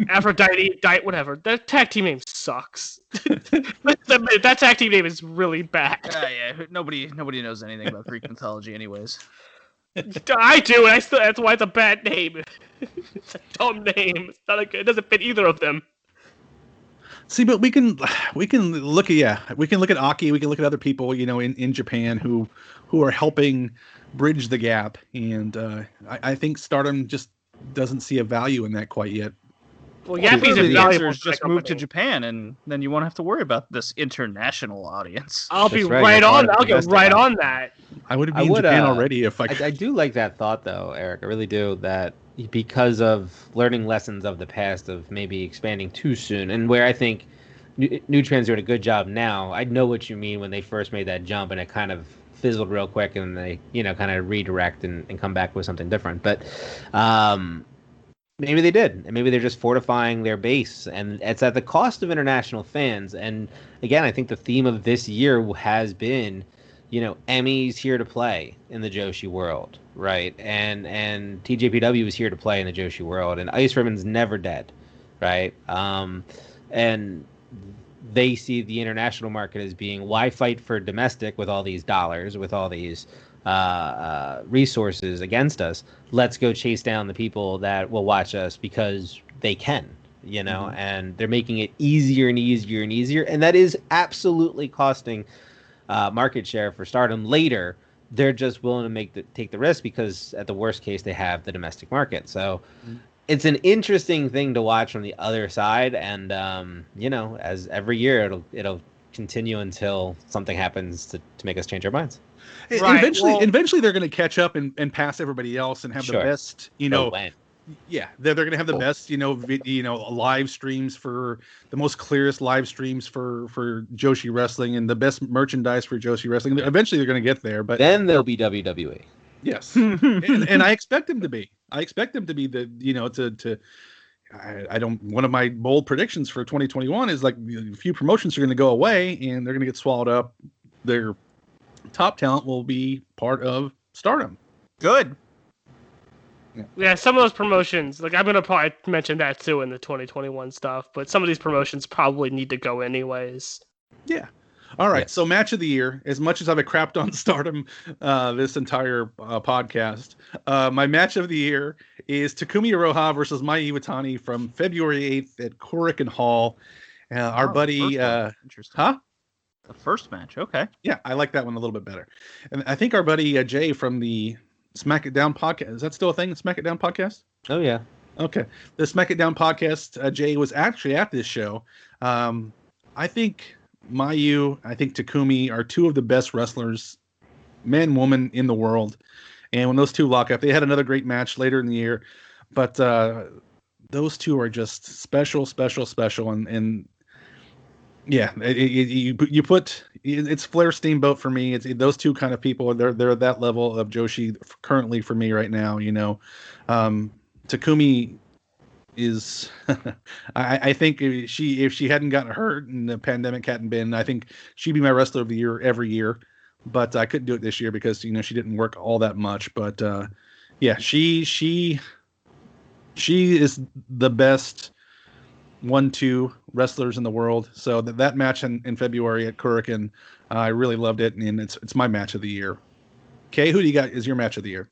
Aphrodite, whatever. That tag team name sucks. That tag team name is really bad. Yeah. Nobody knows anything about Greek mythology, anyways. I do, and that's why it's a bad name. It's a dumb name. It's not it doesn't fit either of them. See, but we can look at Aki, we can look at other people, you know, in Japan who are helping bridge the gap, and I think Stardom just doesn't see a value in that quite yet. Well, Yappy's the answer is just move to Japan, and then you won't have to worry about this international audience. I'll get right on that. I would be in Japan already if I could. I do like that thought, though, Eric. I really do. That because of learning lessons of the past of maybe expanding too soon, and where I think New Trans doing a good job now. I know what you mean when they first made that jump, and it kind of fizzled real quick, and they kind of redirect and come back with something different. But maybe they did, and maybe they're just fortifying their base, and it's at the cost of international fans. And again, I think the theme of this year has been, Emmy's here to play in the Joshi world, right? And TJPW is here to play in the Joshi world, and Ice Ribbon's never dead, right? And they see the international market as being, why fight for domestic with all these dollars, with all these resources against us? Let's go chase down the people that will watch us because they can, Mm-hmm. and they're making it easier and easier and easier. And that is absolutely costing market share for Stardom later. They're just willing to take the risk because at the worst case, they have the domestic market. So it's an interesting thing to watch from the other side. And, as every year, it'll continue until something happens to make us change our minds. Right. Eventually they're going to catch up and pass everybody else and have the best, yeah, they're going to have the best, live streams for the most clearest live streams for Joshi Wrestling and the best merchandise for Joshi Wrestling. Eventually they're going to get there, but then they'll be WWE. Yes. and I expect them to be. I expect them to be one of my bold predictions for 2021 is like a few promotions are going to go away and they're going to get swallowed up. Their top talent will be part of Stardom. Good. Yeah, some of those promotions, like I'm going to probably mention that too in the 2021 stuff, but some of these promotions probably need to go anyways. Yeah. All right. So match of the year, as much as I've crapped on Stardom this entire podcast, my match of the year is Takumi Iroha versus Mai Iwatani from February 8th at Korakuen Hall. Our buddy... Interesting. Huh? The first match. Okay. Yeah, I like that one a little bit better. And I think our buddy Jay from the Smack It Down podcast, is that still a thing, the Smack It Down podcast? Oh, yeah. Okay. The Smack It Down podcast, Jay was actually at this show. I think Mayu, I think Takumi are two of the best wrestlers, man, woman, in the world. And when those two lock up, they had another great match later in the year. But those two are just special. And yeah, you put it's Flair Steamboat for me. It's those two kind of people. They're at that level of Joshi currently for me right now. Takumi is I think if she hadn't gotten hurt and the pandemic hadn't been, I think she'd be my wrestler of the year every year. But I couldn't do it this year because she didn't work all that much. But yeah, she is the best 1-2 wrestlers in the world. So that match in February at Korakuen, I really loved it, and it's my match of the year. Kay, who do you got is your match of the year?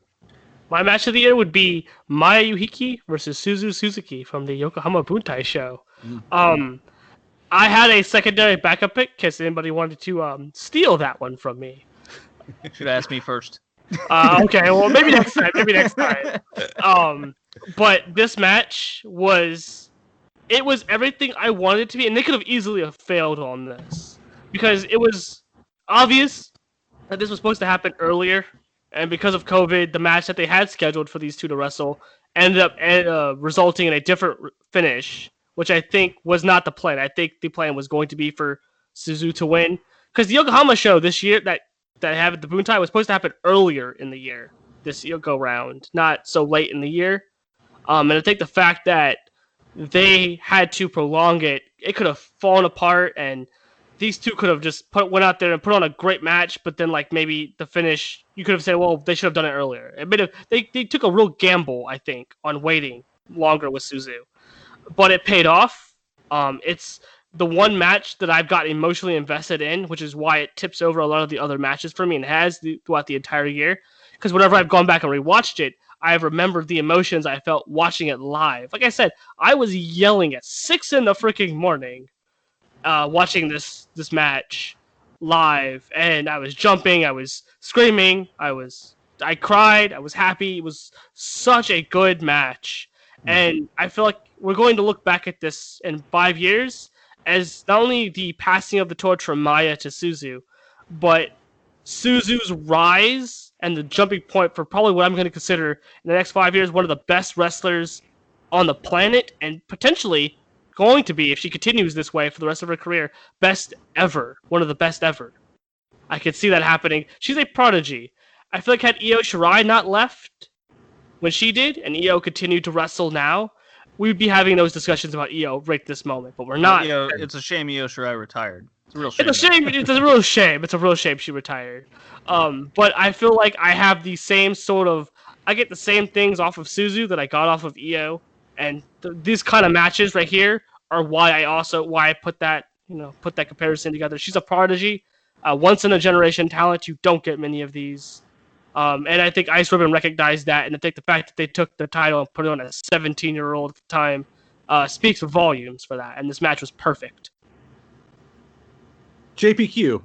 My match of the year would be Maya Yuhiki versus Suzu Suzuki from the Yokohama Buntai show. Mm-hmm. I had a secondary backup pick in case anybody wanted to steal that one from me. Should ask me first. Okay, well maybe next time. Maybe next time. But this match was everything I wanted it to be, and they could have easily have failed on this because it was obvious that this was supposed to happen earlier, and because of COVID, the match that they had scheduled for these two to wrestle ended up resulting in a different finish, which I think was not the plan. I think the plan was going to be for Suzu to win because the Yokohama show this year that had the Buntai was supposed to happen earlier in the year, this go round, not so late in the year. And I think the fact that they had to prolong it, it could have fallen apart, and these two could have just went out there and put on a great match. But then, like maybe the finish, you could have said, well, they should have done it earlier. They took a real gamble, I think, on waiting longer with Suzu, but it paid off. It's the one match that I've got emotionally invested in, which is why it tips over a lot of the other matches for me and has throughout the entire year. Because whenever I've gone back and rewatched it, I've remembered the emotions I felt watching it live. Like I said, I was yelling at 6 in the freaking morning, watching this match live, and I was jumping, I was screaming, I cried, I was happy. It was such a good match, and I feel like we're going to look back at this in 5 years as not only the passing of the torch from Maya to Suzu, but Suzu's rise and the jumping point for probably what I'm going to consider in the next 5 years one of the best wrestlers on the planet, and potentially going to be, if she continues this way for the rest of her career, best ever. One of the best ever. I could see that happening. She's a prodigy. I feel like had Io Shirai not left when she did, and Io continued to wrestle now, we'd be having those discussions about Io right this moment, but we're not. It's a shame Io Shirai retired. It's a real shame. It's a shame. It's a real shame. It's a real shame she retired. But I feel like I have the same sort of. I get the same things off of Suzu that I got off of Io, and these kind of matches right here are why I put that comparison together. She's a prodigy, once in a generation talent. You don't get many of these. And I think Ice Ribbon recognized that, and I think the fact that they took the title and put it on a 17-year-old at the time speaks volumes for that, and this match was perfect. JPQ,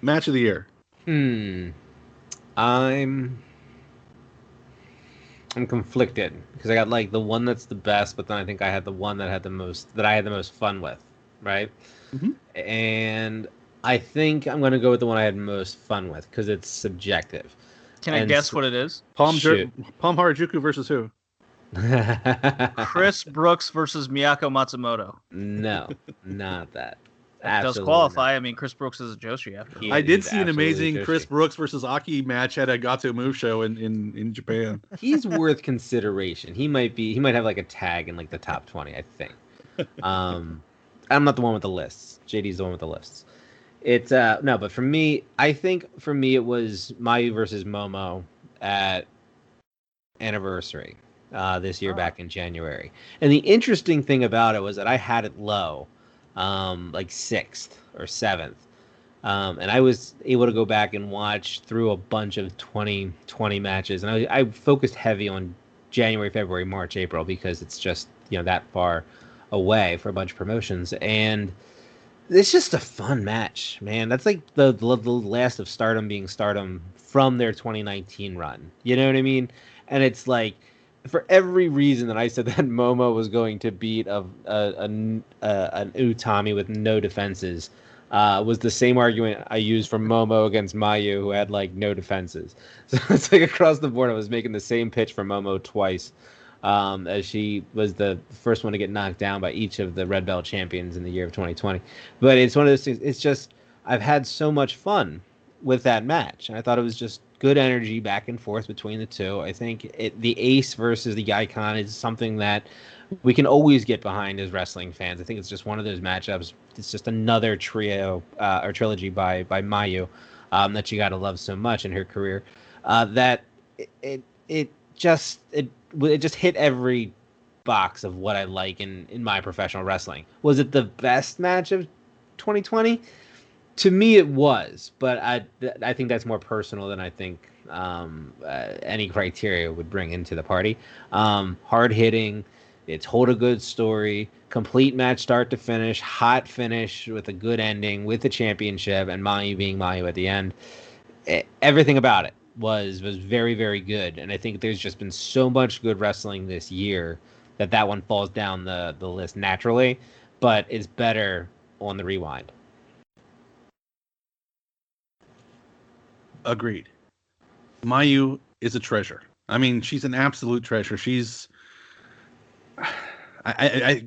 match of the year. I'm conflicted because I got like the one that's the best, but then I think I had the one that I had the most fun with, right? Mm-hmm. And I think I'm going to go with the one I had most fun with because it's subjective. Can I guess what it is? Palm Harajuku versus who? Chris Brooks versus Miyako Matsumoto. No, not that. That does qualify. Not. I mean, Chris Brooks is a Joshi after all. I did see an amazing Chris Brooks versus Aki match at a Gato Move show in Japan. He's worth consideration. He might have like a tag in like the top 20, I think. I'm not the one with the lists. JD's the one with the lists. It's no, but for me, I think it was Mayu versus Momo at Anniversary this year back in January. And the interesting thing about it was that I had it low, like 6th or 7th. And I was able to go back and watch through a bunch of 2020 matches. And I focused heavy on January, February, March, April, because it's just, that far away for a bunch of promotions. And it's just a fun match, man. That's like the last of Stardom being Stardom from their 2019 run. You know what I mean? And it's like, for every reason that I said that Momo was going to beat an Utami with no defenses, was the same argument I used for Momo against Mayu, who had like no defenses. So it's like across the board, I was making the same pitch for Momo twice, as she was the first one to get knocked down by each of the Red Belt champions in the year of 2020. But it's one of those things. It's just I've had so much fun with that match, and I thought it was just good energy back and forth between the two. I think the Ace versus the Icon is something that we can always get behind as wrestling fans. I think it's just one of those matchups. It's just another trio or trilogy by Mayu that you got to love so much in her career. That it just hit every box of what I like in my professional wrestling. Was it the best match of 2020? To me, it was, but I think that's more personal than I think any criteria would bring into the party. Hard hitting, It told a good story, complete match start to finish, hot finish with a good ending, with the championship, and Mayu being Mayu at the end. Everything about it was very, very good. And I think there's just been so much good wrestling this year that one falls down the list naturally, but is better on the rewind. Agreed. Mayu is a treasure. I mean, she's an absolute treasure. She's...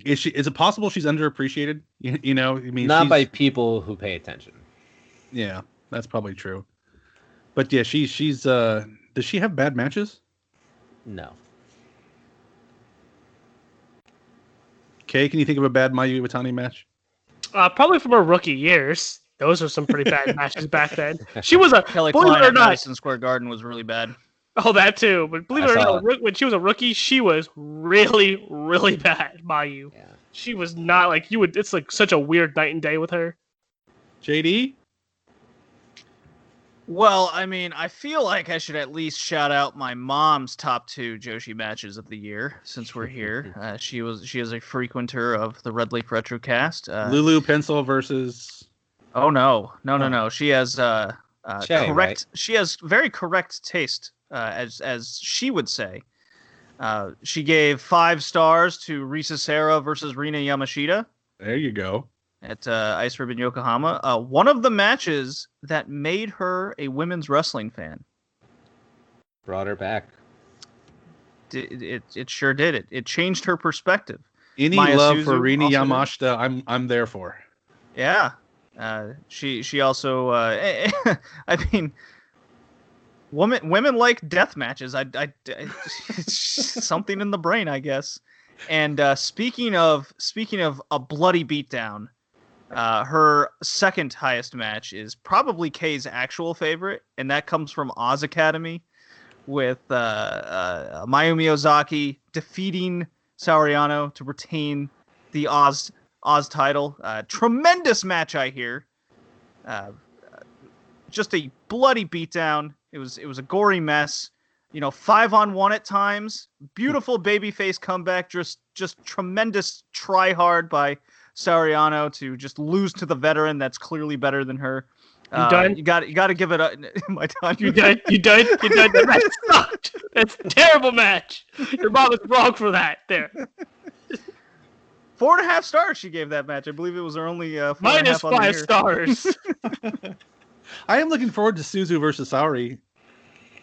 is it possible she's underappreciated? You know, I mean, not by people who pay attention. Yeah, that's probably true. But yeah, she's does she have bad matches? No. Okay, can you think of a bad Mayu Iwatani match? Probably from her rookie years. Those are some pretty bad matches back then. She was a Kelly believe Klein it or at not. Madison Square Garden was really bad. Oh, that too. But believe it or not, when she was a rookie, she was really, really bad. Mayu. Yeah. She was not like you would. It's like such a weird night and day with her. JD? Well, I mean, I feel like I should at least shout out my mom's top 2 Joshi matches of the year since we're here. She is a frequenter of the Red Leaf Retrocast. Lulu Pencil versus... Oh no. She has Shay, correct. right? She has very correct taste, as she would say. She gave 5 stars to Risa Sera versus Rina Yamashita There you go. at Ice Ribbon Yokohama. One of the matches that made her a women's wrestling fan. Brought her back. It sure did. It changed her perspective. Any Maya love Suzu for Rina also did. Yamashita, I'm there for. Yeah. She also I mean, women like death matches. It's something in the brain, I guess. And speaking of a bloody beatdown, her second highest match is probably Kay's actual favorite, and that comes from Oz Academy with Mayu Miyazaki defeating Sauriano to retain the Oz title. Tremendous match, I hear. Just a bloody beatdown. It was a gory mess. 5-on-1 at times. Beautiful babyface comeback. Just tremendous try hard by Sauriano to just lose to the veteran that's clearly better than her. You done? You got to give it up. My time. You done? That match sucked. That's a terrible match. Your mom was wrong for that. There. 4.5 stars she gave that match. I believe it was her only Minus 4.5 on the 5 year. stars. I am looking forward to Suzu versus Saori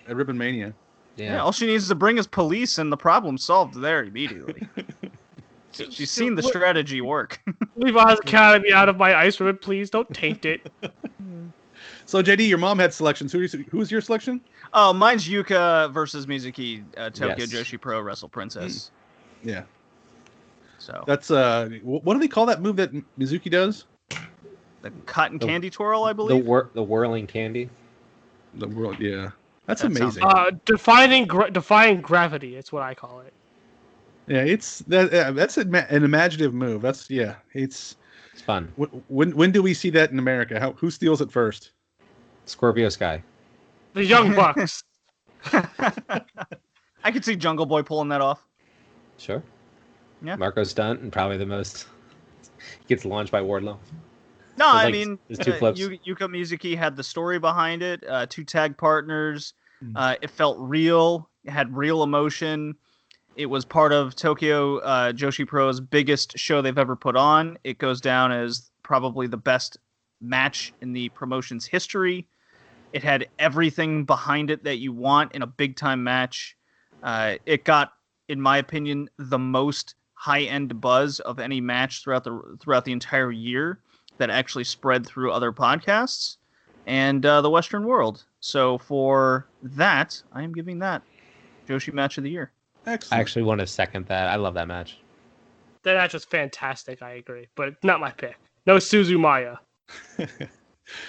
at Ribbon Mania. Yeah, all she needs to bring is police, and the problem's solved there immediately. She's seen the strategy work. Leave Oz Academy out of my ice ribbon, please. Don't taint it. So JD, your mom had selections. Who's your selection? Oh, mine's Yuka versus Mizuki, Tokyo Yes. Joshi Pro Wrestle Princess. Yeah, So that's what do they call that move that Mizuki does? the cotton candy twirl, I believe. The whirling candy. The world, yeah, that's That sounds amazing. Defying gravity. It's what I call it. Yeah, that's an imaginative move. It's It's fun. when do we see that in America? Who steals it first? Scorpio Sky. The Young Bucks. I could see Jungle Boy pulling that off. Sure. Yeah. Marco Stunt and probably the most gets launched by Wardlow. No, There's I like- mean, there's 2 flips. Yuka Mizuki had the story behind it. 2 tag partners. It felt real. It had real emotion. It was part of Tokyo Joshi Pro's biggest show they've ever put on. It goes down as probably the best match in the promotion's history. It had everything behind it that you want in a big-time match. It got, in my opinion, the most high-end buzz of any match throughout the entire year that actually spread through other podcasts and the Western world. So for that, I am giving that Joshi Match of the Year. Excellent. I actually want to second that. I love that match. That match was fantastic, I agree. But it's not my pick. No Suzumaya.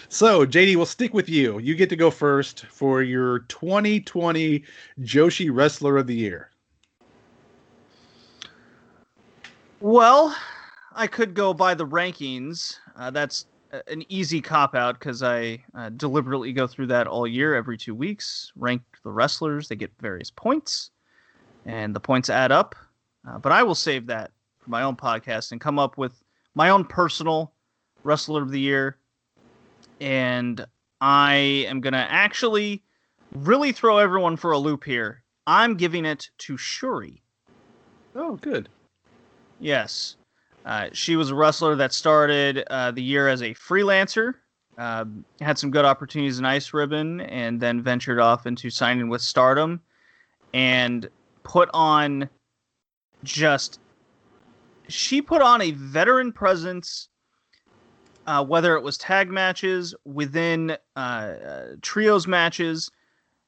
So, JD, we'll stick with you. You get to go first for your 2020 Joshi Wrestler of the Year. Well, I could go by the rankings. That's an easy cop-out because I deliberately go through that all year, every 2 weeks. Rank the wrestlers. They get various points. And the points add up. But I will save that for my own podcast and come up with my own personal Wrestler of the Year. And I am going to actually really throw everyone for a loop here. I'm giving it to Shuri. Oh, good. Yes. She was a wrestler that started the year as a freelancer, had some good opportunities in Ice Ribbon, and then ventured off into signing with Stardom, and put on a veteran presence, whether it was tag matches, within trios matches.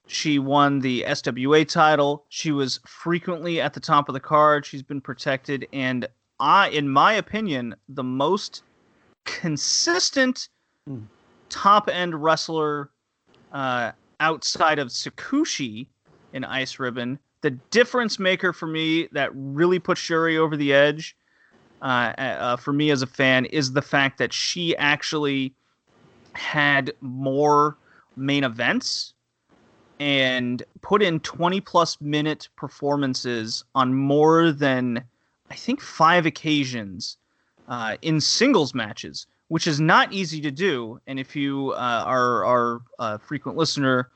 She won the SWA title. She was frequently at the top of the card. She's been protected. And in my opinion, the most consistent top-end wrestler outside of Tsukushi in Ice Ribbon. The difference maker for me that really put Shuri over the edge for me as a fan is the fact that she actually had more main events and put in 20-plus minute performances on more than, I think, 5 occasions in singles matches, which is not easy to do. And if you are a frequent listener,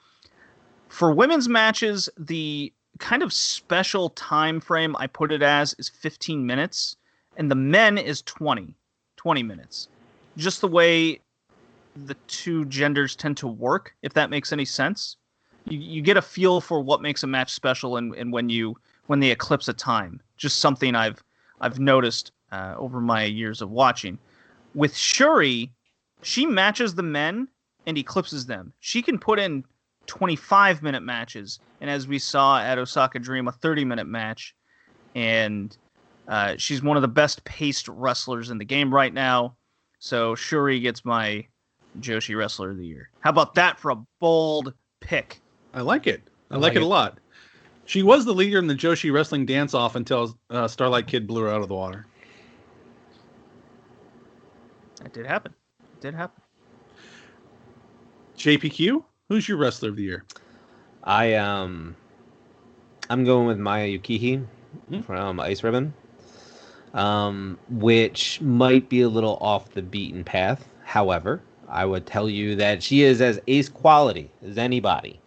for women's matches, the kind of special time frame I put it as is 15 minutes, and the men is 20 minutes. Just the way the two genders tend to work, if that makes any sense. You get a feel for what makes a match special and when they eclipse a time. Just something I've noticed over my years of watching. With Shuri, she matches the men and eclipses them. She can put in 25-minute matches, and as we saw at Osaka Dream, a 30-minute match. And she's one of the best paced wrestlers in the game right now. So Shuri gets my Joshi Wrestler of the Year. How about that for a bold pick? I like it. I like it a lot. She was the leader in the Joshi Wrestling Dance-Off until Starlight Kid blew her out of the water. That did happen. JPQ, who's your Wrestler of the Year? I'm going with Maya Yukihi from Ice Ribbon, which might be a little off the beaten path. However, I would tell you that she is as ace quality as anybody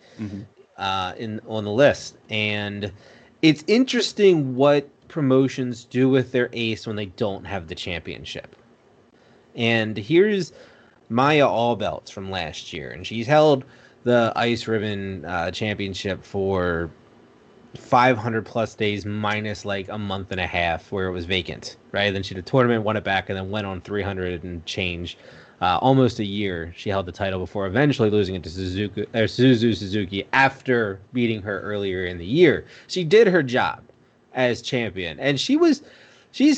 on the list. And it's interesting what promotions do with their ace when they don't have the championship. And here's Maya Allbelts from last year, and she's held the Ice Ribbon championship for 500 plus days minus like a month and a half where it was vacant, right? Then she did a tournament, won it back, and then went on 300 and change. Almost a year she held the title before eventually losing it to Suzu Suzuki after beating her earlier in the year. She did her job as champion, and she's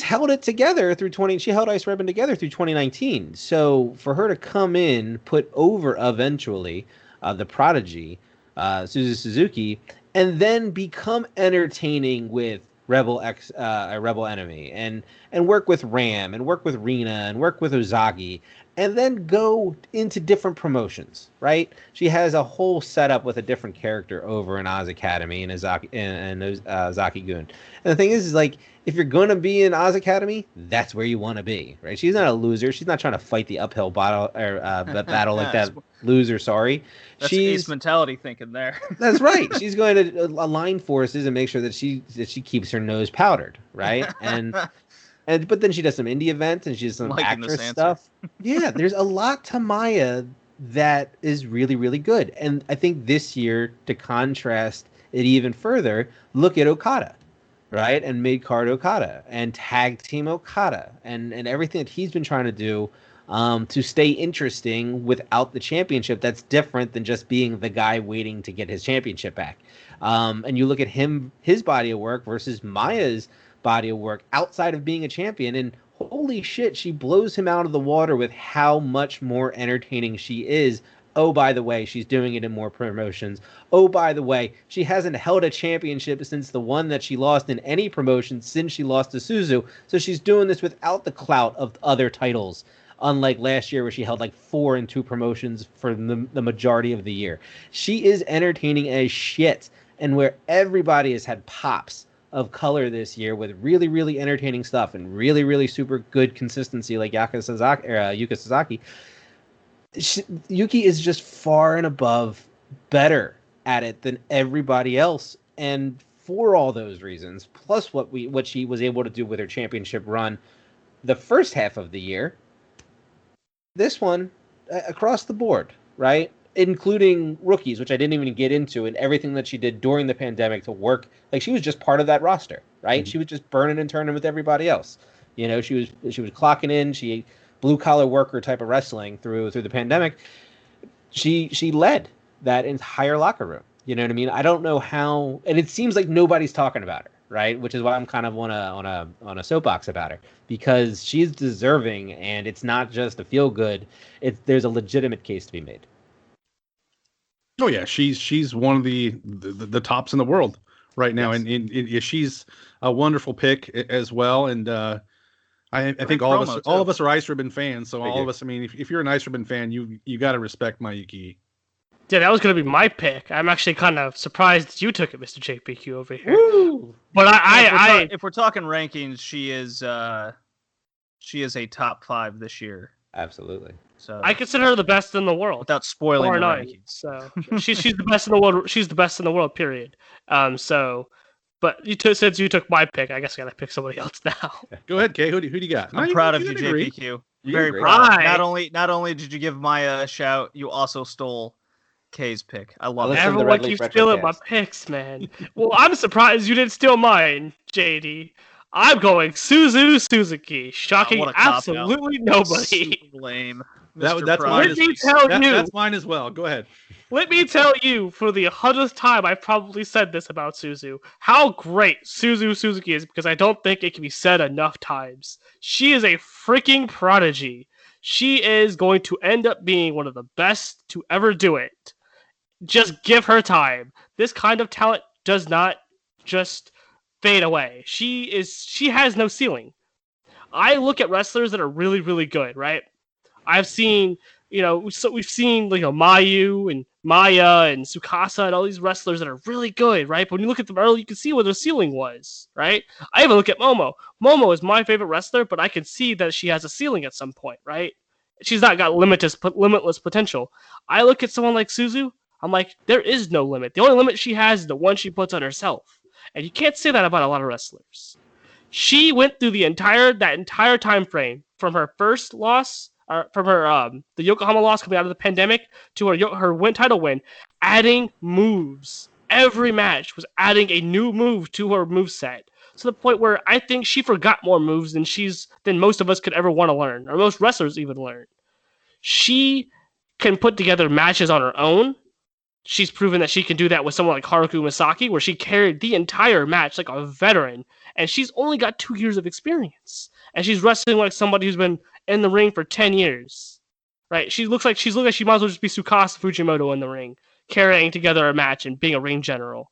held it together through she held Ice Ribbon together through 2019. So for her to come in, put over eventually the prodigy, Suzu Suzuki, and then become entertaining with Rebel Enemy, and work with Ram, and work with Rina, and work with Ozaki, and then go into different promotions, right? She has a whole setup with a different character over in Oz Academy and Zaki-gun. And the thing is like, if you're going to be in Oz Academy, that's where you want to be, right? She's not a loser. She's not trying to fight the uphill battle like that loser, sorry. That's ace mentality thinking there. That's right. She's going to align forces and make sure that she keeps her nose powdered, right? But then she does some indie events and she does some actress stuff. Yeah, there's a lot to Maya that is really, really good. And I think this year, to contrast it even further, look at Okada, right? And mid-card Okada and tag team Okada and everything that he's been trying to do to stay interesting without the championship. That's different than just being the guy waiting to get his championship back. And you look at his body of work versus Maya's body of work outside of being a champion, and holy shit, she blows him out of the water with how much more entertaining she is. Oh, by the way, she's doing it in more promotions. Oh, by the way, she hasn't held a championship since the one that she lost in any promotion since she lost to Suzu. So she's doing this without the clout of other titles, unlike last year where she held like 4 and 2 promotions for the majority of the year. She is entertaining as shit, and where everybody has had pops of color this year with really, really entertaining stuff and really, really super good consistency like Yuka Sasaki. Yuki is just far and above better at it than everybody else. And for all those reasons, plus what she was able to do with her championship run the first half of the year, this one across the board, right? Including rookies, which I didn't even get into, and everything that she did during the pandemic to work. Like, she was just part of that roster, right? Mm-hmm. She was just burning and turning with everybody else. You know, she was clocking in. She blue collar worker type of wrestling through the pandemic. She led that entire locker room. You know what I mean? I don't know how, and it seems like nobody's talking about her, right? Which is why I'm kind of on a soapbox about her, because she's deserving, and it's not just a feel good. There's a legitimate case to be made. Oh yeah, she's one of the tops in the world right now, yes. and she's a wonderful pick as well. And I think all of us are Ice Ribbon fans, so all of us. I mean, if you're an Ice Ribbon fan, you got to respect Mayuki. Yeah, that was going to be my pick. I'm actually kind of surprised you took it, Mr. JPQ over here. Woo! But if we're talking rankings, she is a top 5 this year. Absolutely. So I consider her the best in the world without spoiling the rankings. So she's the best in the world. She's the best in the world. Period. But since you took my pick, I guess I got to pick somebody else now. Go ahead, Kay. Who do you got? I'm proud of you, JPQ. Very proud. Not only did you give Maya a shout, you also stole Kay's pick. I love it. Everyone keeps stealing my picks, man. Well, I'm surprised you didn't steal mine, JD. I'm going Suzuki. Shocking absolutely nobody. Super lame. That's mine as well. Go ahead. Let me tell you, for the 100th time, I've probably said this about Suzu, how great Suzuki is, because I don't think it can be said enough times. She is a freaking prodigy. She is going to end up being one of the best to ever do it. Just give her time. This kind of talent does not just fade away. She has no ceiling. I look at wrestlers that are really, really good, right? I've seen, we've seen, Mayu and Maya and Tsukasa and all these wrestlers that are really good, right? But when you look at them early, you can see where their ceiling was, right? I even look at Momo. Momo is my favorite wrestler, but I can see that she has a ceiling at some point, right? She's not got limitless potential. I look at someone like Suzu, I'm like, there is no limit. The only limit she has is the one she puts on herself. And you can't say that about a lot of wrestlers. She went through that entire time frame from her first loss, from her the Yokohama loss coming out of the pandemic to her title win, adding moves. Every match was adding a new move to her moveset, to the point where I think she forgot more moves than most of us could ever want to learn, or most wrestlers even learn. She can put together matches on her own. She's proven that she can do that with someone like Haruka Misaki, where she carried the entire match like a veteran, and she's only got 2 years of experience, and she's wrestling like somebody who's been in the ring for 10 years, right? She looks like she might as well just be Tsukasa Fujimoto in the ring, carrying together a match and being a ring general.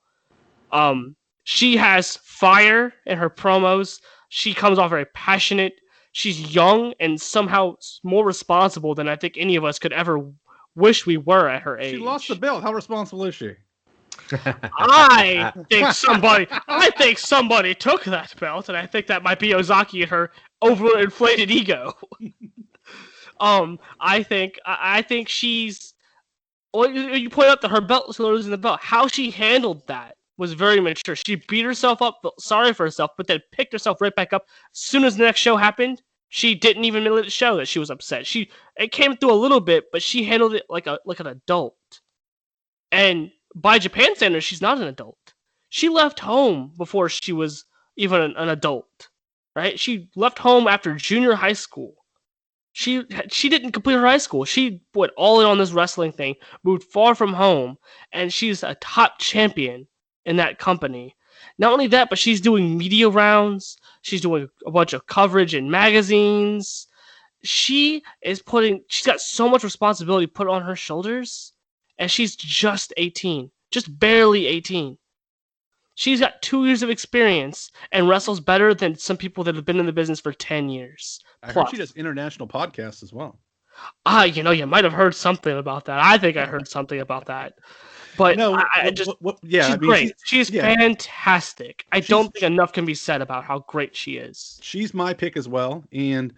She has fire in her promos. She comes off very passionate. She's young and somehow more responsible than I think any of us could ever wish we were at her age. She lost the belt. How responsible is she? I think somebody took that belt, and I think that might be Ozaki and her overinflated ego. I think she's. Well, you point out that her belt was losing the belt. How she handled that was very mature. She beat herself up, felt sorry for herself, but then picked herself right back up. As soon as the next show happened, she didn't even let it show that she was upset. It came through a little bit, but she handled it like an adult. And by Japan standards, she's not an adult. She left home before she was even an adult, right? She left home after junior high school. She didn't complete her high school. She went all in on this wrestling thing, moved far from home, and she's a top champion in that company. Not only that, but she's doing media rounds. She's doing a bunch of coverage in magazines. She's got so much responsibility put on her shoulders, and she's just 18, just barely 18. She's got 2 years of experience and wrestles better than some people that have been in the business for 10 years. I heard she does international podcasts as well. You might have heard something about that. I think I heard something about that. But No, she's I mean, great. She's yeah. fantastic. I don't think enough can be said about how great she is. She's my pick as well, and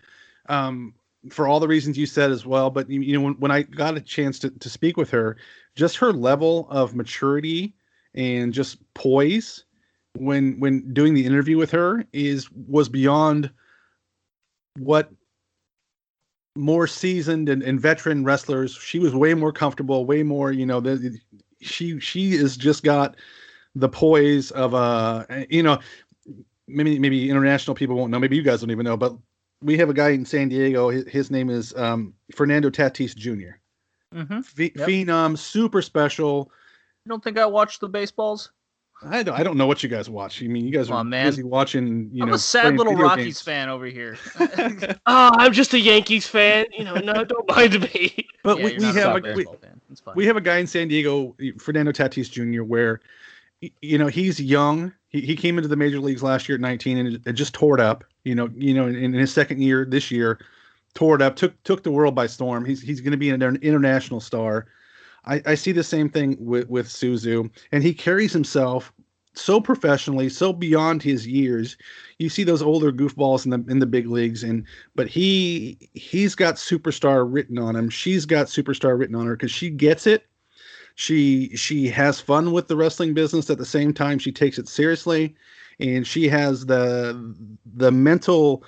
for all the reasons you said as well. But when I got a chance to speak with her, just her level of maturity and just poise when doing the interview with her was beyond what more seasoned and veteran wrestlers. She was way more comfortable, way more, she has just got the poise of maybe international people won't know, maybe you guys don't even know, but we have a guy in San Diego. His name is Fernando Tatis Jr. Mm-hmm. Phenom, super special. You don't think I watched the baseballs? I don't know what you guys watch. I mean, you guys are busy watching. I'm a sad little Rockies fan over here. I'm just a Yankees fan. No, don't mind me. But we have a guy in San Diego, Fernando Tatis Jr., where he's young. He came into the major leagues last year at 19 and it just tore it up. In his second year this year, tore it up, took the world by storm. He's going to be an international star. I see the same thing with Suzu, and he carries himself so professionally, so beyond his years. You see those older goofballs in the big leagues, but he's got superstar written on him. She's got superstar written on her because she gets it. She has fun with the wrestling business at the same time. She takes it seriously, and she has the mental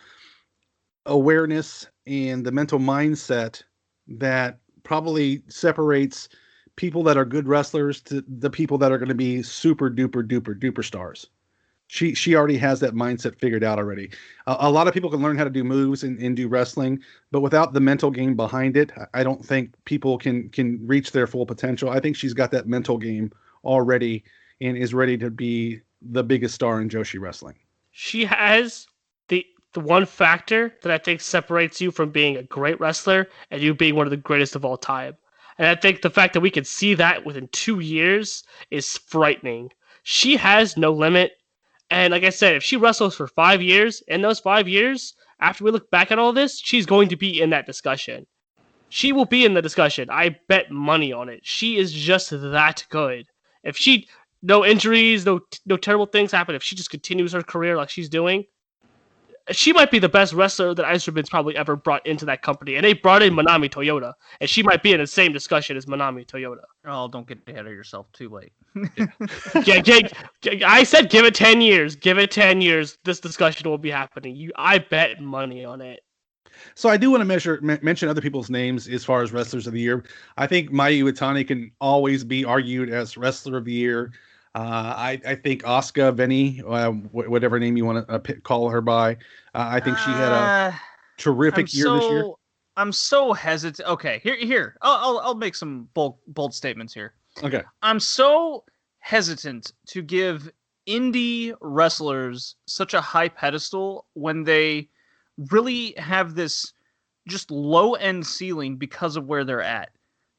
awareness and the mental mindset that probably separates people that are good wrestlers to the people that are going to be super duper stars. She already has that mindset figured out already. A lot of people can learn how to do moves and do wrestling, but without the mental game behind it, I don't think people can reach their full potential. I think she's got that mental game already and is ready to be the biggest star in Joshi wrestling. She has the one factor that I think separates you from being a great wrestler and you being one of the greatest of all time. And I think the fact that we could see that within 2 years is frightening. She has no limit. And like I said, if she wrestles for 5 years, in those 5 years, after we look back at all this, she's going to be in that discussion. She will be in the discussion. I bet money on it. She is just that good. If no injuries, no terrible things happen, if she just continues her career like she's doing, she might be the best wrestler that Iserman's probably ever brought into that company. And they brought in Manami Toyota, and she might be in the same discussion as Manami Toyota. Oh, don't get ahead of yourself too late. I said give it 10 years. Give it 10 years. This discussion will be happening. I bet money on it. So I do want to mention other people's names as far as wrestlers of the year. I think Mayu Iwatani can always be argued as wrestler of the year. I think Asuka Veni, whatever name you want to call her by, I think she had a terrific year this year. I'm so hesitant. Okay, here. I'll make some bold statements here. Okay. I'm so hesitant to give indie wrestlers such a high pedestal when they really have this just low end ceiling because of where they're at.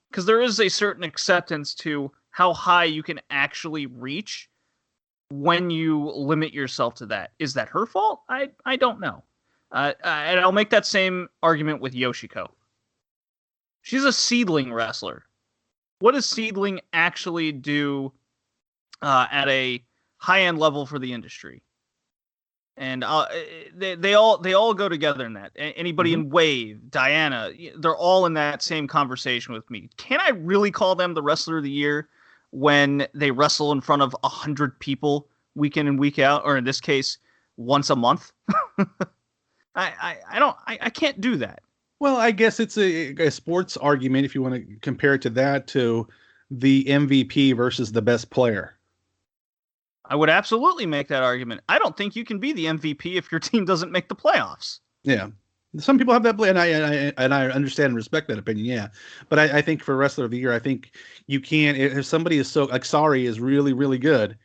Because there is a certain acceptance to how high you can actually reach when you limit yourself to that. Is that her fault? I don't know. And I'll make that same argument with Yoshiko. She's a seedling wrestler. What does seedling actually do at a high-end level for the industry? And they all go together in that. Anybody in Wave, Diana, they're all in that same conversation with me. Can I really call them the wrestler of the year when they wrestle in front of 100 people week in and week out, or in this case, once a month? I can't do that. Well, I guess it's a sports argument if you want to compare it to that, to the MVP versus the best player. I would absolutely make that argument. I don't think you can be the MVP if your team doesn't make the playoffs. Yeah. Some people have that, and I understand and respect that opinion, yeah. But I think for wrestler of the year, I think you can, if somebody is so, like Sari is really, really good,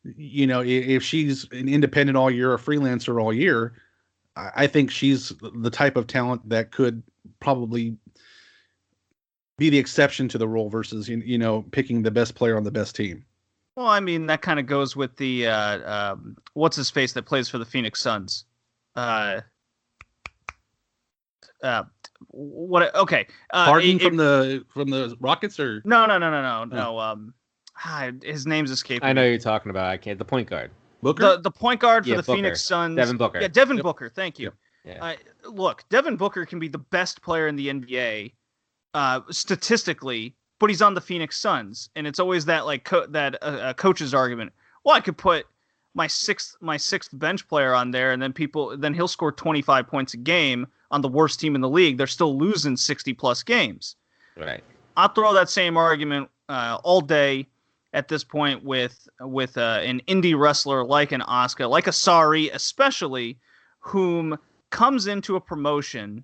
if she's an independent all year, a freelancer all year, I think she's the type of talent that could probably be the exception to the rule versus, picking the best player on the best team. Well, I mean, that kind of goes with the, what's his face that plays for the Phoenix Suns? What? Okay. Harden from the Rockets, or no. his name's escaping I know me. you're talking about. I can't. The point guard. Booker. The point guard for Yeah, the Booker. Phoenix Suns. Devin Booker. Yeah, Devin Booker. Thank you. Yeah. Look, Devin Booker can be the best player in the NBA statistically, but he's on the Phoenix Suns, and it's always that like coach's argument. Well, I could put my sixth bench player on there, and then he'll score 25 points a game on the worst team in the league. They're still losing 60 plus games. Right. I'll throw that same argument all day at this point with an indie wrestler like an Asuka, like a Sari, especially, whom comes into a promotion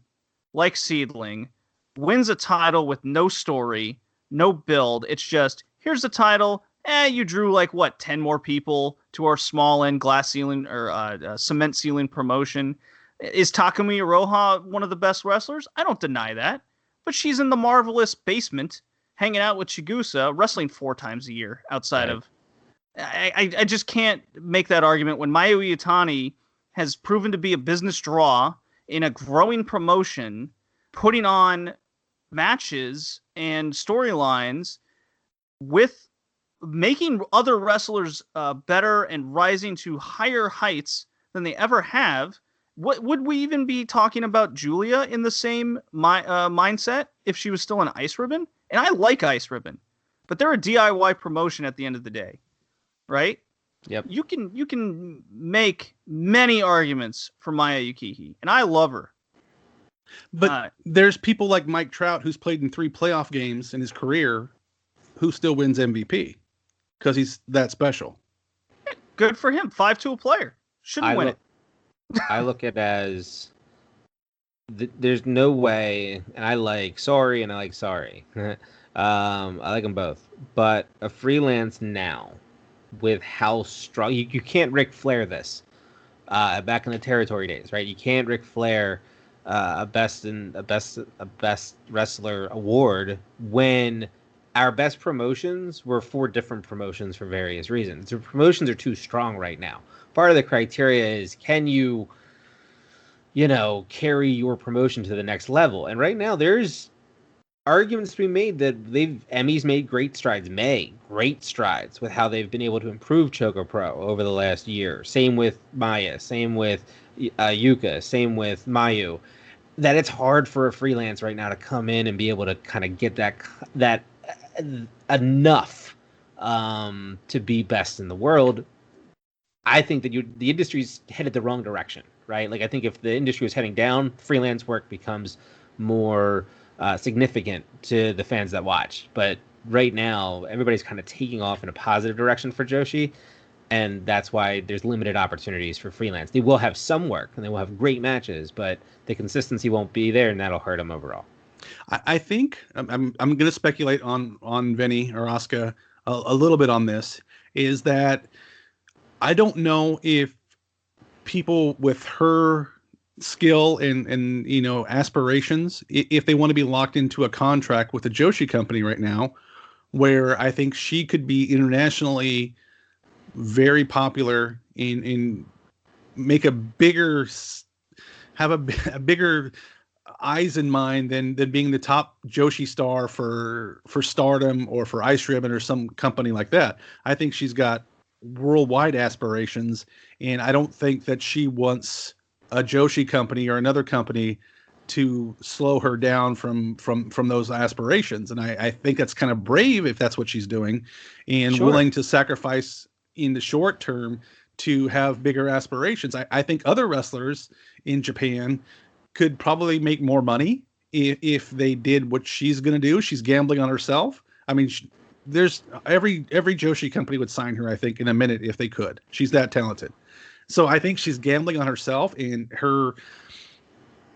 like Seedling, wins a title with no story, no build. It's just, here's the title. You drew 10 more people to our small end glass ceiling or cement ceiling promotion. Is Takumi Iroha one of the best wrestlers? I don't deny that. But she's in the marvelous basement, hanging out with Chigusa, wrestling 4 times a year outside of... I just can't make that argument when Mayu Iwatani has proven to be a business draw in a growing promotion, putting on matches and storylines with making other wrestlers better and rising to higher heights than they ever have. What would we even be talking about Julia in the same mindset if she was still an Ice Ribbon? And I like Ice Ribbon, but they're a DIY promotion at the end of the day, right? Yep. You can make many arguments for Maya Yukihi, and I love her. But there's people like Mike Trout, who's played in 3 playoff games in his career, who still wins MVP because he's that special. Good for him. 5-tool player. Shouldn't win it. I look at it as there's no way, and I like Sorry and I like Sorry. I like them both. But a freelance now, with how strong... You can't Ric Flair this. Back in the territory days, right? You can't Ric Flair a best wrestler award when our best promotions were 4 different promotions for various reasons. The promotions are too strong right now. Part of the criteria is, can you carry your promotion to the next level? And right now there's arguments to be made that Emmy's made great strides with how they've been able to improve Choco Pro over the last year. Same with Maya, same with Yuka, same with Mayu. That it's hard for a freelance right now to come in and be able to kind of get that enough to be best in the world. I think that the industry's headed the wrong direction, right? Like, I think if the industry was heading down, freelance work becomes more significant to the fans that watch. But right now, everybody's kind of taking off in a positive direction for Joshi, and that's why there's limited opportunities for freelance. They will have some work, and they will have great matches, but the consistency won't be there, and that'll hurt them overall. I think I'm going to speculate on Vinny or Asuka a little bit on this, is that I don't know if people with her skill and aspirations, if they want to be locked into a contract with the Joshi company right now, where I think she could be internationally very popular in make a bigger eyes in mind than being the top Joshi star for Stardom or for Ice Ribbon or some company like that. I think she's got worldwide aspirations, and I don't think that she wants a Joshi company or another company to slow her down from those aspirations. And I think that's kind of brave if that's what she's doing, and willing to sacrifice in the short term to have bigger aspirations. I think other wrestlers in Japan could probably make more money if they did what she's going to do. She's gambling on herself. I mean, there's every Joshi company would sign her, I think, in a minute if they could. She's that talented. So I think she's gambling on herself and her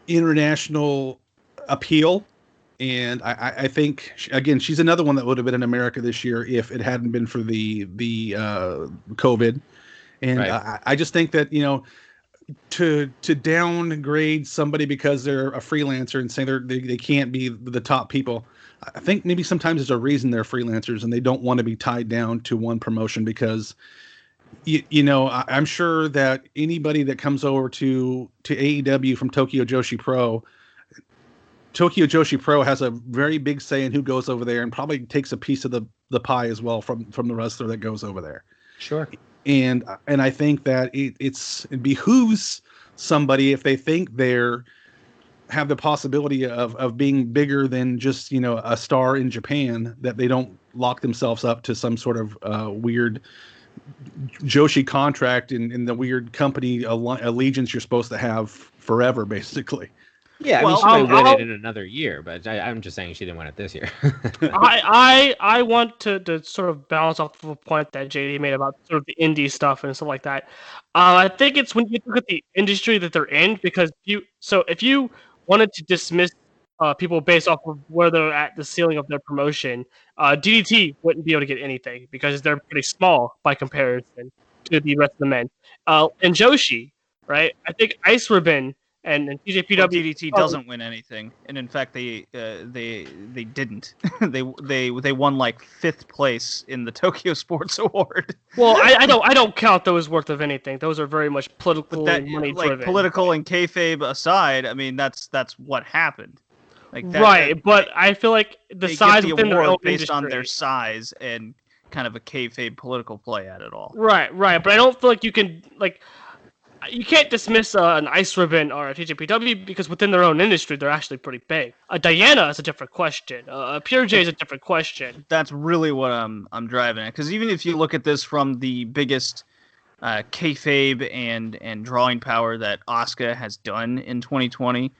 international appeal. And I think, again, she's another one that would have been in America this year if it hadn't been for the COVID. And right. I just think that, to downgrade somebody because they're a freelancer and say they can't be the top people, I think maybe sometimes there's a reason they're freelancers and they don't want to be tied down to one promotion, because I'm sure that anybody that comes over to AEW from Tokyo Joshi Pro has a very big say in who goes over there and probably takes a piece of the pie as well from the wrestler that goes over there. Sure. And I think that it behooves somebody, if they think they're have the possibility of being bigger than just, a star in Japan, that they don't lock themselves up to some sort of weird Joshi contract in the weird company allegiance you're supposed to have forever, basically. Yeah, Well, she might win it in another year, but I'm just saying she didn't win it this year. I want to sort of balance off the point that JD made about sort of the indie stuff and stuff like that. I think it's when you look at the industry that they're in, because if you wanted to dismiss people based off of where they're at the ceiling of their promotion, DDT wouldn't be able to get anything because they're pretty small by comparison to the rest of the men. And Joshi, right? I think Ice Ribbon and TJPW DDT doesn't win anything, and in fact, they didn't. they won like 5th place in the Tokyo Sports Award. Well, I don't count those worth of anything. Those are very much political and money driven. Political and kayfabe aside, I mean that's what happened. But I feel like the size within their own based industry. on their size and kind of a kayfabe political play at it all. Right. But I don't feel like you can you can't dismiss an Ice Ribbon or a TJPW because within their own industry they're actually pretty big. Diana is a different question. Pure J is a different question. That's really what I'm driving at, because even if you look at this from the biggest kayfabe and drawing power that Asuka has done in 2020,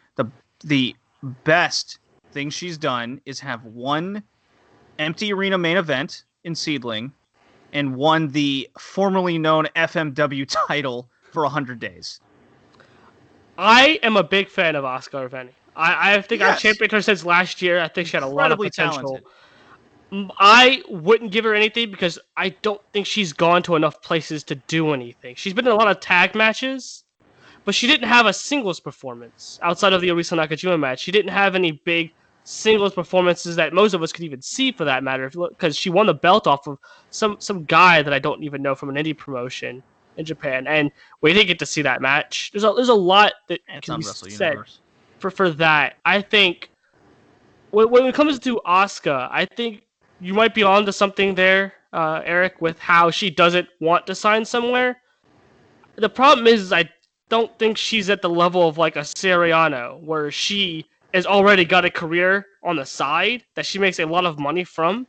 the best thing she's done is have one empty arena main event in Seedling and won the formerly known FMW title for 100 days. I am a big fan of Asuka Arveni. I think I've championed her since last year. I think she had a lot of potential. Talented. I wouldn't give her anything because I don't think she's gone to enough places to do anything. She's been in a lot of tag matches, but she didn't have a singles performance outside of the Arisa Nakajima match. She didn't have any big singles performances that most of us could even see, for that matter, because she won the belt off of some guy that I don't even know from an indie promotion in Japan, and we didn't get to see that match. There's a lot that can be said for that. I think when it comes to Asuka, I think you might be onto something there, Eric, with how she doesn't want to sign somewhere. The problem is I don't think she's at the level of like a Seriano, where she has already got a career on the side that she makes a lot of money from,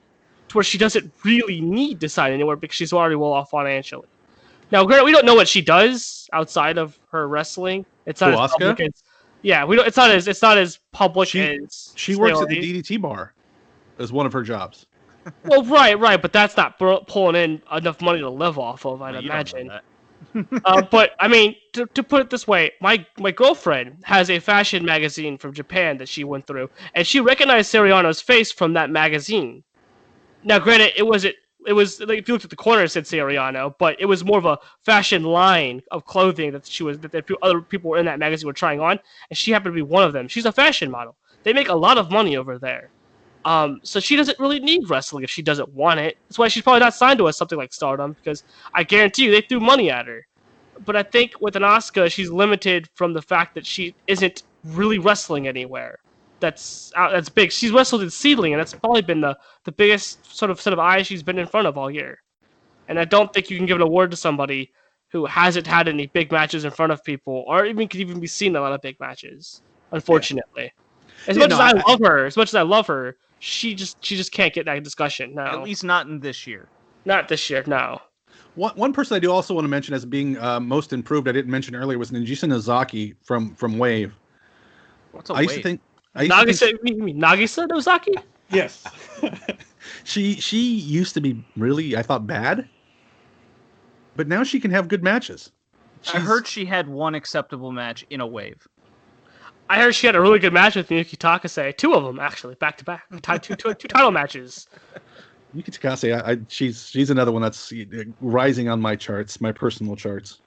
to where she doesn't really need to sign anywhere because she's already well off financially. Now, granted, we don't know what she does outside of her wrestling. It's not as public as, it's not as public as she works at the DDT bar as one of her jobs. Well, right, but that's not pulling in enough money to live off of, I'd imagine. But I mean, to put it this way, my girlfriend has a fashion magazine from Japan that she went through, and she recognized Seriano's face from that magazine. Now, granted, it was like, if you looked at the corner, it said Seriano, but it was more of a fashion line of clothing that other people were in that magazine were trying on, and she happened to be one of them. She's a fashion model. They make a lot of money over there. So she doesn't really need wrestling if she doesn't want it. That's why she's probably not signed to something like Stardom, because I guarantee you they threw money at her. But I think with an Asuka, she's limited from the fact that she isn't really wrestling anywhere. That's big. She's wrestled in Seedling, and that's probably been the biggest sort of set of eyes she's been in front of all year. And I don't think you can give an award to somebody who hasn't had any big matches in front of people, or even could even be seen in a lot of big matches, unfortunately. Yeah. As much as I love her, she just can't get that discussion. No. At least not in this year. Not this year, no. One person I do also want to mention as being most improved, I didn't mention earlier, was Nagisa Nozaki from Wave. What's a Wave? You mean Nagisa Nozaki? Yes. She used to be really, I thought, bad, but now she can have good matches. I heard she had one acceptable match in a Wave. I heard she had a really good match with Miyuki Takase. 2 of them, actually, back to back. Two title matches. Miyuki Takase, she's another one that's rising on my charts, my personal charts.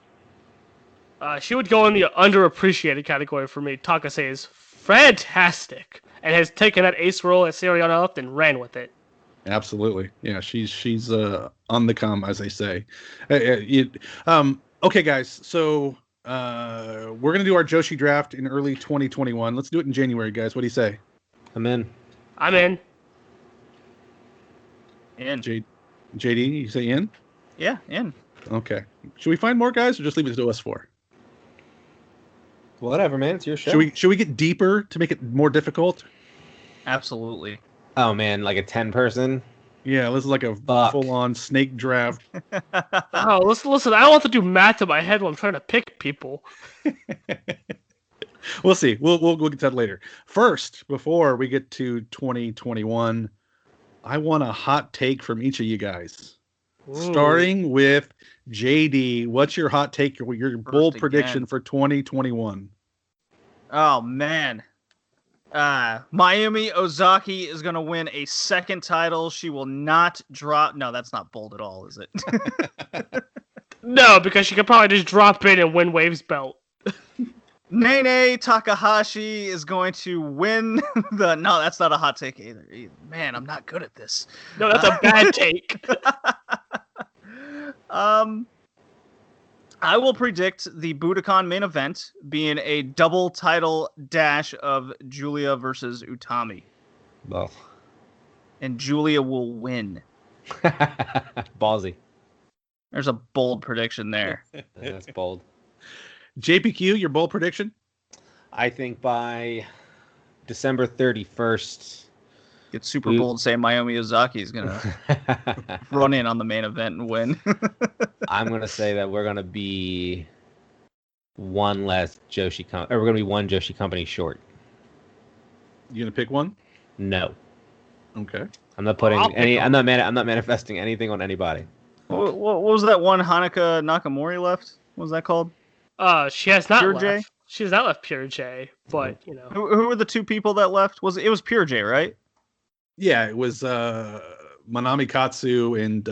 She would go in the underappreciated category for me. Takase is fantastic and has taken that ace role at Seriano up and ran with it. Absolutely. Yeah, she's on the come, as they say. Okay, guys, so we're going to do our Joshi draft in early 2021. Let's do it in January, guys. What do you say? I'm in. In. JD, you say in? Yeah, in. Okay. Should we find more guys or just leave it to us four? Whatever, man. It's your show. Should we get deeper to make it more difficult? Absolutely. Oh man, like a 10-person. Yeah, this is like a full-on snake draft. Oh, listen. I don't want to do math in my head when I'm trying to pick people. We'll see. We'll get to that later. First, before we get to 2021, I want a hot take from each of you guys. Ooh. Starting with JD, what's your hot take? Your bold First prediction again. for 2021? Oh man. Mayumi Ozaki is going to win a second title. She will not drop. No, that's not bold at all, is it? No, because she could probably just drop in and win Wave's belt. Nene Takahashi is going to win the. No, that's not a hot take either. Man, I'm not good at this. No, that's a bad take. I will predict the Budokan main event being a double title dash of Julia versus Utami. Well, And Julia will win. ballsy. There's a bold prediction there. That's bold. JPQ, your bold prediction? I think by December 31st. It's super bold saying Mayumi Ozaki is going to run in on the main event and win. I'm going to say that we're going to be one less Joshi company, or we're going to be one Joshi company short. You gonna pick one? No. Okay. I'm not putting I'll pick any. one. I'm not manifesting anything on anybody. What was that one Hanukkah Nakamori left? What was that called? She has not Pure left. J? She has not left Pure J, but you know. Who were the two people that left? It was Pure J, right? Yeah, it was Manami Katsu and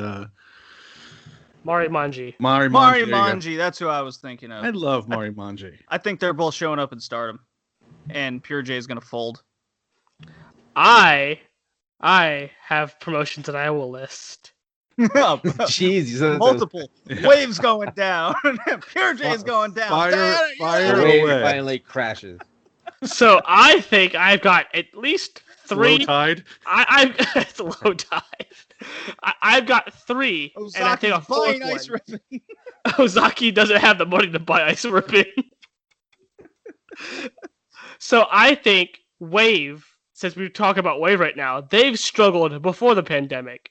Mari Manji. Mari Mari Manji. There you go. Manji, that's who I was thinking of. I love Mari Manji. I think they're both showing up in Stardom, and Pure J is going to fold. I have promotions that I will list. Jeez, you said that Multiple waves going down. Pure J is going down. Fire the wave away. finally crashes. So I think I've got at least three. Low tide. It's a low tide. I've got three, and I think a fourth buying one. ice ribbon. Ozaki doesn't have the money to buy ice ribbon. So I think Wave, since we talk about Wave right now, they've struggled before the pandemic.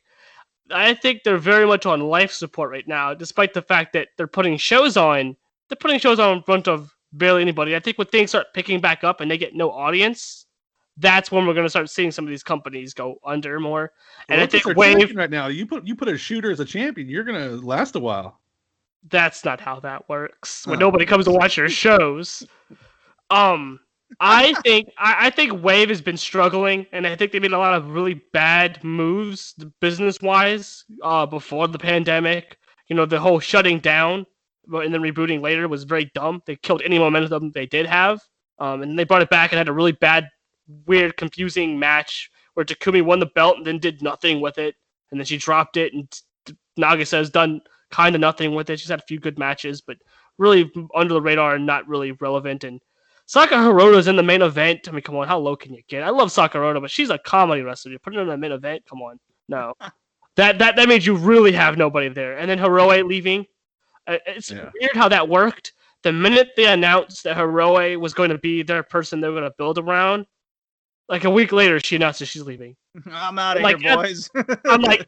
I think they're very much on life support right now, despite the fact that they're putting shows on. They're putting shows on in front of barely anybody. I think when things start picking back up and they get no audience, that's when we're going to start seeing some of these companies go under more. And I think Wave right now. You put a shooter as a champion, you're gonna last a while. That's not how that works. When nobody comes to watch your shows. I think Wave has been struggling, and I think they made a lot of really bad moves business-wise before the pandemic. You know, the whole shutting down and then rebooting later was very dumb. They killed any momentum they did have, and they brought it back and had a really bad, weird, confusing match where Takumi won the belt and then did nothing with it, and then she dropped it, and Nagisa has done kind of nothing with it. She's had a few good matches, but really under the radar and not really relevant. And Saka Hirota's in the main event. I mean, come on, how low can you get? I love Saka Hirota, but she's a comedy wrestler. You put her in the main event? Come on. No. That means you really have nobody there. And then Hiroe leaving. It's weird how that worked. The minute they announced that Hiroe was going to be their person they were going to build around, like a week later, she announced that she's leaving. I'm out of here, boys. I'm like,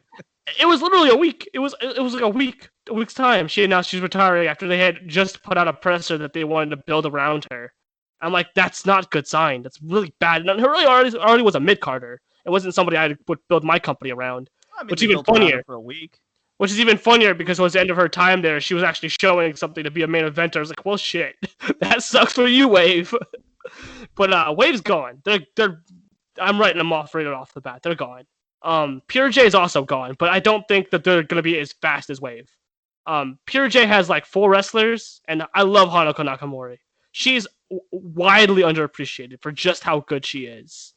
it was literally a week. It was like a week's time. She announced she's retiring after they had just put out a presser that they wanted to build around her. I'm like, that's not a good sign. That's really bad. And Hiroe already was a mid-carder. It wasn't somebody I would build my company around. I mean, which they even built around her funnier. for a week. Which is even funnier because towards the end of her time there, she was actually showing something to be a main eventer. I was like, well, shit, that sucks for you, Wave. But Wave's gone. I'm writing them off right off the bat. They're gone. Pure J is also gone, but I don't think that they're gonna be as fast as Wave. Pure J has like 4 wrestlers, and I love Hanako Nakamori. She's widely underappreciated for just how good she is.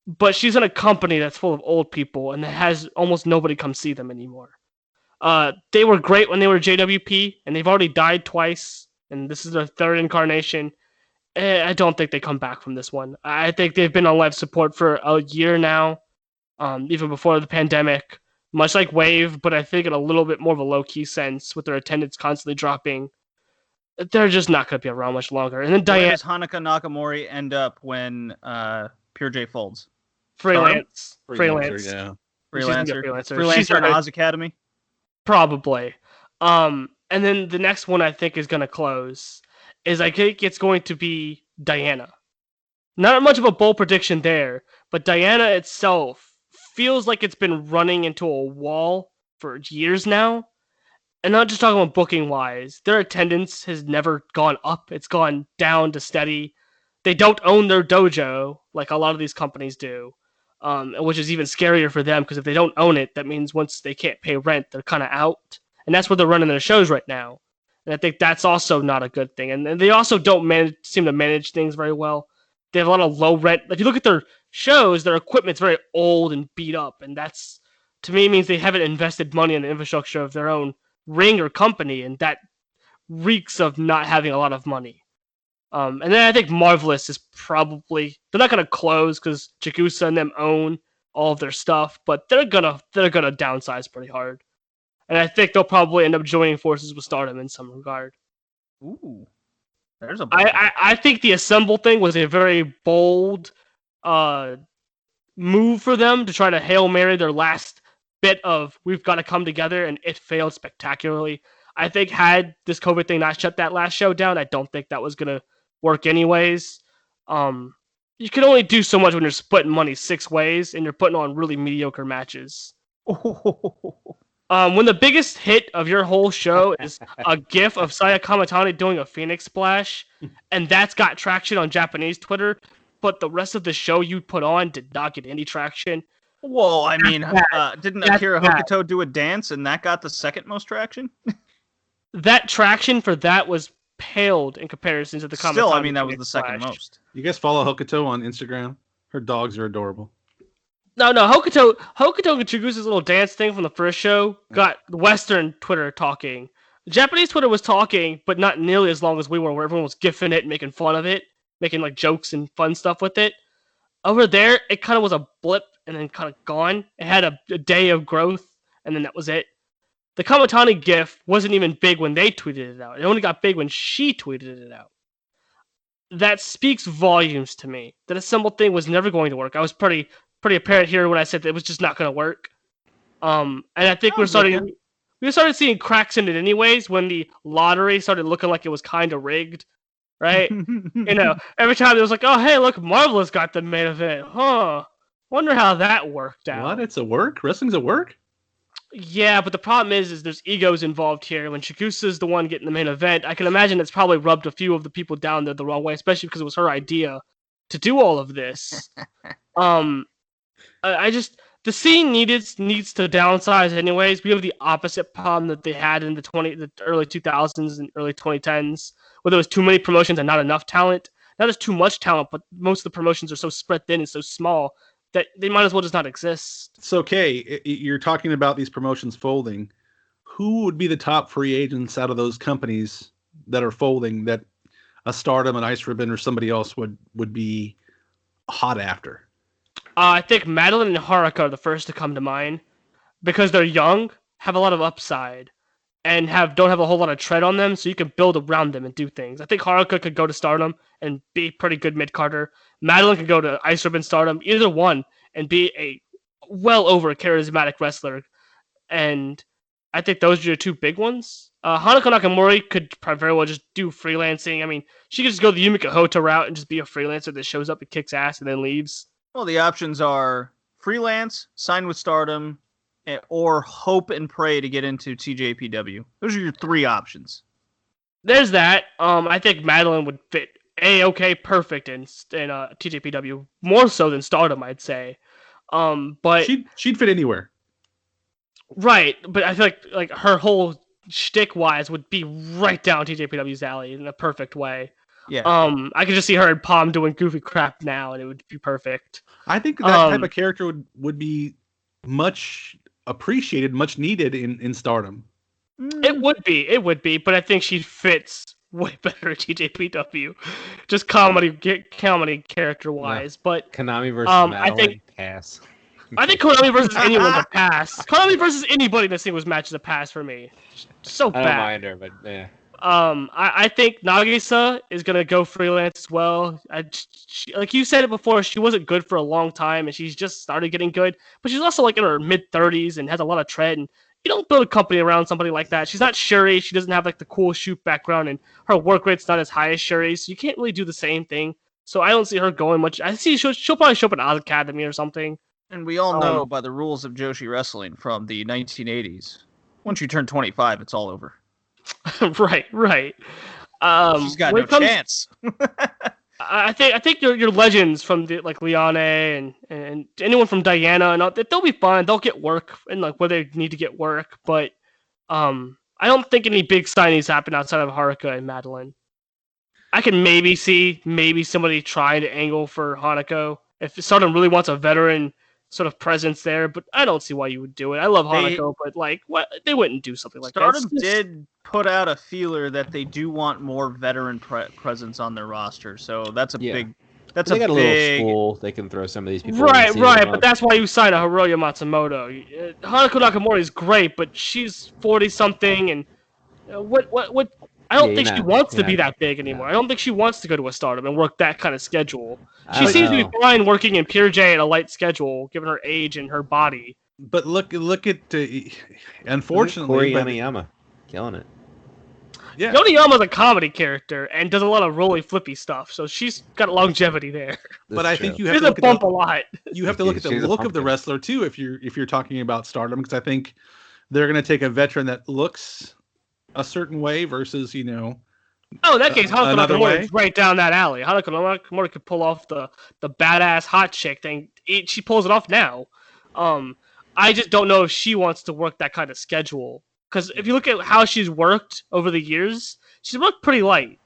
But she's in a company that's full of old people and that has almost nobody come see them anymore. They were great when they were JWP, and they've already died twice, and this is their 3rd incarnation. I don't think they come back from this one. I think they've been on life support for a year now, even before the pandemic. much like Wave, but I think in a little bit more of a low-key sense, with their attendance constantly dropping. They're just not going to be around much longer. And then Where Diana... does Hanukkah Nakamori end up when Pure J folds? Freelance. Yeah. Freelancer. Freelancer. Freelancer in Oz Academy? Probably. And then the next one I think is going to close is I think it's going to be Diana. Not much of a bold prediction there, but Diana itself feels like it's been running into a wall for years now. And not just talking about booking wise, their attendance has never gone up. It's gone down to steady. They don't own their dojo like a lot of these companies do, which is even scarier for them because if they don't own it, that means once they can't pay rent, they're kind of out. And that's where they're running their shows right now. And I think that's also not a good thing. And they also don't seem to manage things very well. They have a lot of low rent. If you look at their shows, their equipment's very old and beat up. And that's, to me, means they haven't invested money in the infrastructure of their own ring or company, and that reeks of not having a lot of money. And then I think Marvelous is probably, they're not gonna close because Chigusa and them own all of their stuff, but they're gonna downsize pretty hard. And I think they'll probably end up joining forces with Stardom in some regard. Ooh, there's a. I think the Assemble thing was a very bold move for them to try to Hail Mary their last bit of we've got to come together, and it failed spectacularly. I think had this COVID thing not shut that last show down, I don't think that was going to work anyways. You can only do so much when you're splitting money 6 ways and you're putting on really mediocre matches. When the biggest hit of your whole show is a gif of Saya Kamitani doing a Phoenix Splash, and that's got traction on Japanese Twitter, but the rest of the show you put on did not get any traction. Whoa, I mean, didn't Akira Hokuto do a dance and that got the second most traction? That traction for that was paled in comparison to the Kamitani. Still, I mean, that was the second most. You guys follow Hokuto on Instagram? Her dogs are adorable. No, Hokuto and Chigusa's little dance thing from the first show got Western Twitter talking. Japanese Twitter was talking, but not nearly as long as we were, where everyone was gifting it and making fun of it, making like jokes and fun stuff with it. Over there, it kind of was a blip and then kind of gone. It had a day of growth, and then that was it. The Kamitani gif wasn't even big when they tweeted it out. It only got big when she tweeted it out. That speaks volumes to me. That Assemble thing was never going to work. I was pretty apparent here when I said that it was just not going to work. And I think we started seeing cracks in it anyways when the lottery started looking like it was kind of rigged. Right? Every time it was like, oh, hey, look, Marvelous got the main event. Huh. Wonder how that worked out. What? It's a work? Wrestling's a work? Yeah, but the problem is there's egos involved here. When Chigusa's the one getting the main event, I can imagine it's probably rubbed a few of the people down there the wrong way, especially because it was her idea to do all of this. The scene needs to downsize anyways. We have the opposite problem that they had in the early 2000s and early 2010s, where there was too many promotions and not enough talent. Now there's too much talent, but most of the promotions are so spread thin and so small that they might as well just not exist. So, Kay, you're talking about these promotions folding. Who would be the top free agents out of those companies that are folding that a Stardom, an Ice Ribbon, or somebody else would be hot after? I think Madeline and Haruka are the first to come to mind because they're young, have a lot of upside, and don't have a whole lot of tread on them, so you can build around them and do things. I think Haruka could go to Stardom and be pretty good mid-carder. Madeline could go to Ice Ribbon Stardom, either one, and be a well over charismatic wrestler. And I think those are your 2 big ones. Hanukkah Nakamori could very well just do freelancing. I mean, she could just go the Yumika Hotta route and just be a freelancer that shows up and kicks ass and then leaves. Well, the options are freelance, sign with Stardom, or hope and pray to get into TJPW. Those are your 3 options. There's that. I think Madeline would fit perfect in TJPW, more so than Stardom, I'd say. But she'd fit anywhere. Right, but I feel like her whole shtick wise would be right down TJPW's alley in a perfect way. Yeah. I could just see her and Palm doing goofy crap now, and it would be perfect. I think that type of character would be much appreciated, much needed in Stardom. It would be, but I think she fits way better at TJPW, just comedy character wise. No. But Konami versus Madeline, I think pass. I think Konami versus anyone's a pass. Konami versus anybody in a singles match is a pass for me. So I bad. don't mind her, but yeah. I think Nagisa is gonna go freelance as well. Like you said it before, she wasn't good for a long time, and she's just started getting good. But she's also like in her mid-30s and has a lot of tread. And you don't build a company around somebody like that. She's not Shuri. She doesn't have like the cool shoot background, and her work rate's not as high as Shuri's. So you can't really do the same thing. So I don't see her going much. I see she'll probably show up at Oz Academy or something. And we all know by the rules of Joshi wrestling from the 1980s, once you turn 25, it's all over. right. She's got no chance. I think your legends from like Liane and anyone from Diana and all, they'll be fine. They'll get work and like where they need to get work. But I don't think any big signings happen outside of Haruka and Madeline. I can maybe see somebody trying to angle for Hanako if Stardom really wants a veteran sort of presence there, but I don't see why you would do it. I love Hanako, but like, what they wouldn't do something like that. Stardom did put out a feeler that they do want more veteran presence on their roster, so that's a big. That's they a got a big... little school. They can throw some of these people. Right. But that's why you sign a Hiroya Matsumoto. Hanako Nakamura is great, but she's 40 something, and what? I don't think she wants to be that big anymore. I don't think she wants to go to a Stardom and work that kind of schedule. She seems to be fine working in Pure J at a light schedule, given her age and her body. But look at unfortunately, Yoniyama killing it. Yeah, Yoniyama's a comedy character and does a lot of roly flippy stuff, so she's got longevity there. But I think you have She's to look a bump a lot. You have to look at the look of the wrestler too if you're talking about Stardom, because I think they're going to take a veteran that looks a certain way versus, in that case, Hanako Nakamura is right down that alley. Hanako Nakamura could pull off the badass hot chick thing. She pulls it off now. I just don't know if she wants to work that kind of schedule. Because if you look at how she's worked over the years, she's worked pretty light.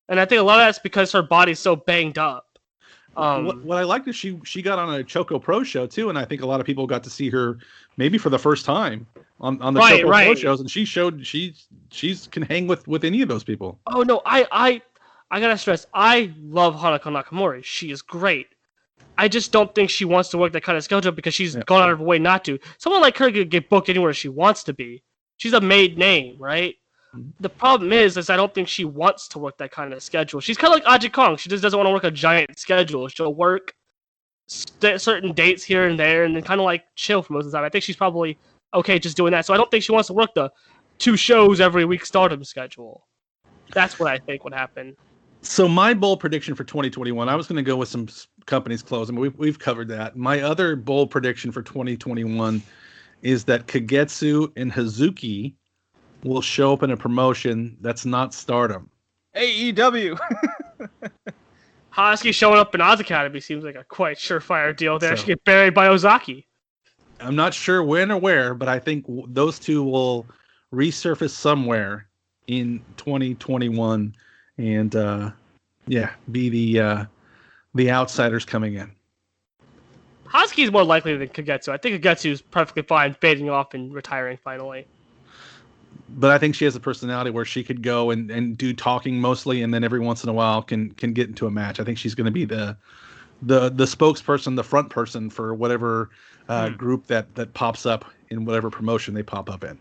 And I think a lot of that's because her body's so banged up. What I liked is she got on a Choco Pro show too, and I think a lot of people got to see her maybe for the first time on the Choco Pro shows, and she showed she can hang with any of those people. Oh no, I gotta stress, I love Hanako Nakamura. She is great. I just don't think she wants to work that kind of schedule because she's gone out of her way not to. Someone like her could get booked anywhere she wants to be. She's a made name, right? The problem is I don't think she wants to work that kind of schedule. She's kind of like Aji Kong. She just doesn't want to work a giant schedule. She'll work certain dates here and there and then kind of like chill for most of the time. I think she's probably okay just doing that. So I don't think she wants to work the 2 shows every week Stardom schedule. That's what I think would happen. So my bold prediction for 2021, I was going to go with some companies closing, but we've covered that. My other bold prediction for 2021 is that Kagetsu and Hazuki will show up in a promotion that's not Stardom. AEW. Hosky showing up in Oz Academy seems like a quite surefire deal there. She get buried by Ozaki. I'm not sure when or where, but I think those two will resurface somewhere in 2021 and be the outsiders coming in. Hosky is more likely than Kagetsu. I think Kagetsu is perfectly fine fading off and retiring finally. But I think she has a personality where she could go and do talking mostly, and then every once in a while can get into a match. I think she's going to be the spokesperson, the front person for whatever group that pops up in whatever promotion they pop up in.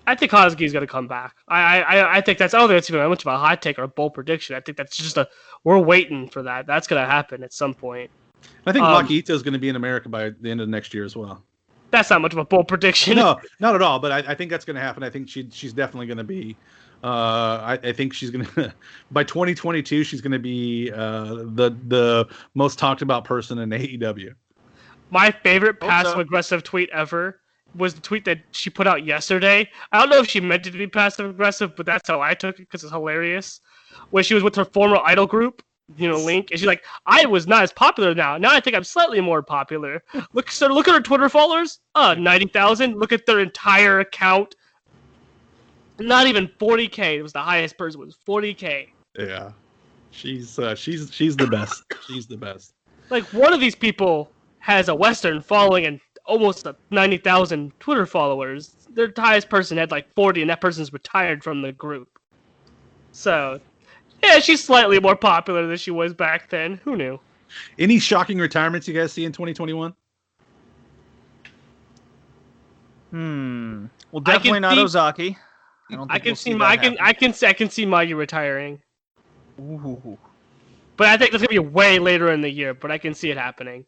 I think Hosky is going to come back. I think that's. I don't think that's even much of a hot take or a bold prediction. I think that's just we're waiting for that. That's going to happen at some point. I think Maki Ito is going to be in America by the end of next year as well. That's not much of a bold prediction. No, not at all. But I think that's going to happen. I think she's definitely going to be. I think she's going to by 2022 she's going to be the most talked about person in AEW. My favorite passive aggressive tweet ever was the tweet that she put out yesterday. I don't know if she meant it to be passive aggressive, but that's how I took it because it's hilarious. When she was with her former idol group, Link, and she's like, I was not as popular now. Now I think I'm slightly more popular. Look at her Twitter followers. 90,000. Look at their entire account. Not even 40K. It was the highest person. It was 40K. Yeah, she's the best. She's the best. Like, one of these people has a Western following and almost 90,000 Twitter followers. Their highest person had like 40, and that person's retired from the group. So. Yeah, she's slightly more popular than she was back then. Who knew? Any shocking retirements you guys see in 2021? Well, definitely not Ozaki. I can see Mayu retiring. Ooh. But I think that's gonna be way later in the year. But I can see it happening.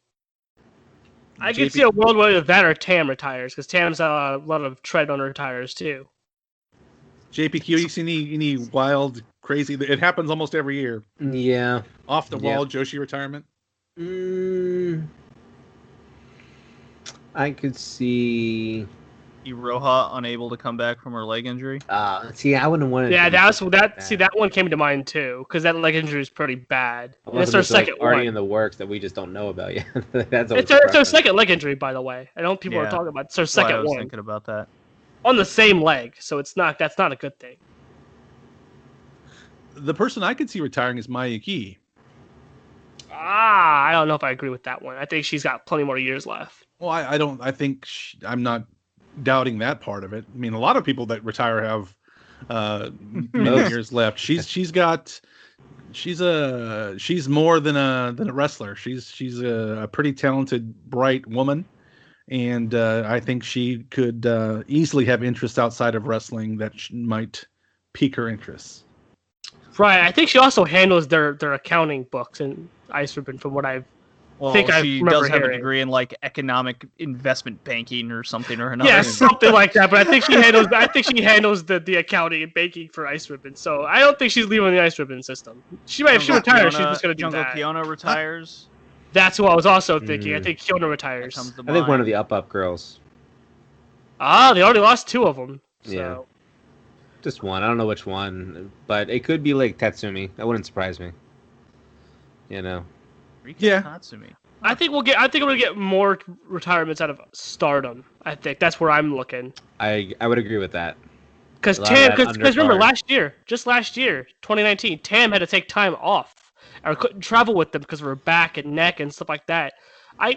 I can see a world where that or Tam retires, because Tam's a lot of tread on her tires too. JPQ, you see any wild, crazy? It happens almost every year. Yeah. Off the wall, Joshi retirement. I could see Iroha unable to come back from her leg injury. See, I wouldn't want to. Yeah, that one came to mind too, because that leg injury is pretty bad. It's her second one. Already in the works that we just don't know about yet. It's her second leg injury, by the way. I know people are talking about. It's her second one. I was thinking about that. On the same leg, so that's not a good thing. The person I could see retiring is Mayuki. I don't know if I agree with that one. I think she's got plenty more years left. Well, I don't. I think I'm not doubting that part of it. I mean, a lot of people that retire have many years left. She's more than a wrestler. She's a pretty talented, bright woman, and I think she could easily have interests outside of wrestling that might pique her interests. Right. I think she also handles their accounting books in Ice Ribbon, from what I she does have a degree in like economic investment banking or something or another. Yeah, something like that. But I think she handles the accounting and banking for Ice Ribbon. So I don't think she's leaving the Ice Ribbon system. She might, if she retires, she's just going to do that. Jungle Kiona retires. That's what I was also thinking. I think Kiona retires. I think one of the Up girls. They already lost 2 of them. So. Yeah. Just one. I don't know which one, but it could be like Tatsumi. That wouldn't surprise me. You know. Yeah. Tatsumi. I think we're gonna get more retirements out of Stardom. I think that's where I'm looking. I would agree with that. Because remember last year, 2019, Tam had to take time off or couldn't travel with them because of her back and neck and stuff like that.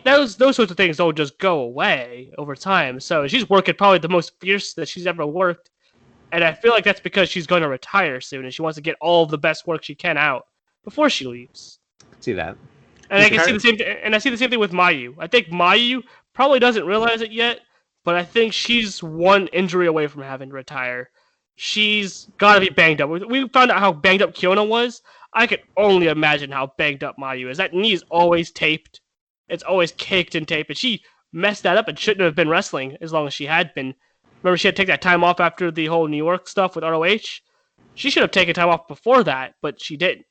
Those sorts of things don't just go away over time. So she's working probably the most fierce that she's ever worked. And I feel like that's because she's going to retire soon, and she wants to get all of the best work she can out before she leaves. See that? And I see the same thing with Mayu. I think Mayu probably doesn't realize it yet, but I think she's one injury away from having to retire. She's got to be banged up. We found out how banged up Kiona was. I can only imagine how banged up Mayu is. That knee is always taped. It's always caked in tape, and she messed that up and shouldn't have been wrestling as long as she had been. Remember, she had to take that time off after the whole New York stuff with ROH? She should have taken time off before that, but she didn't.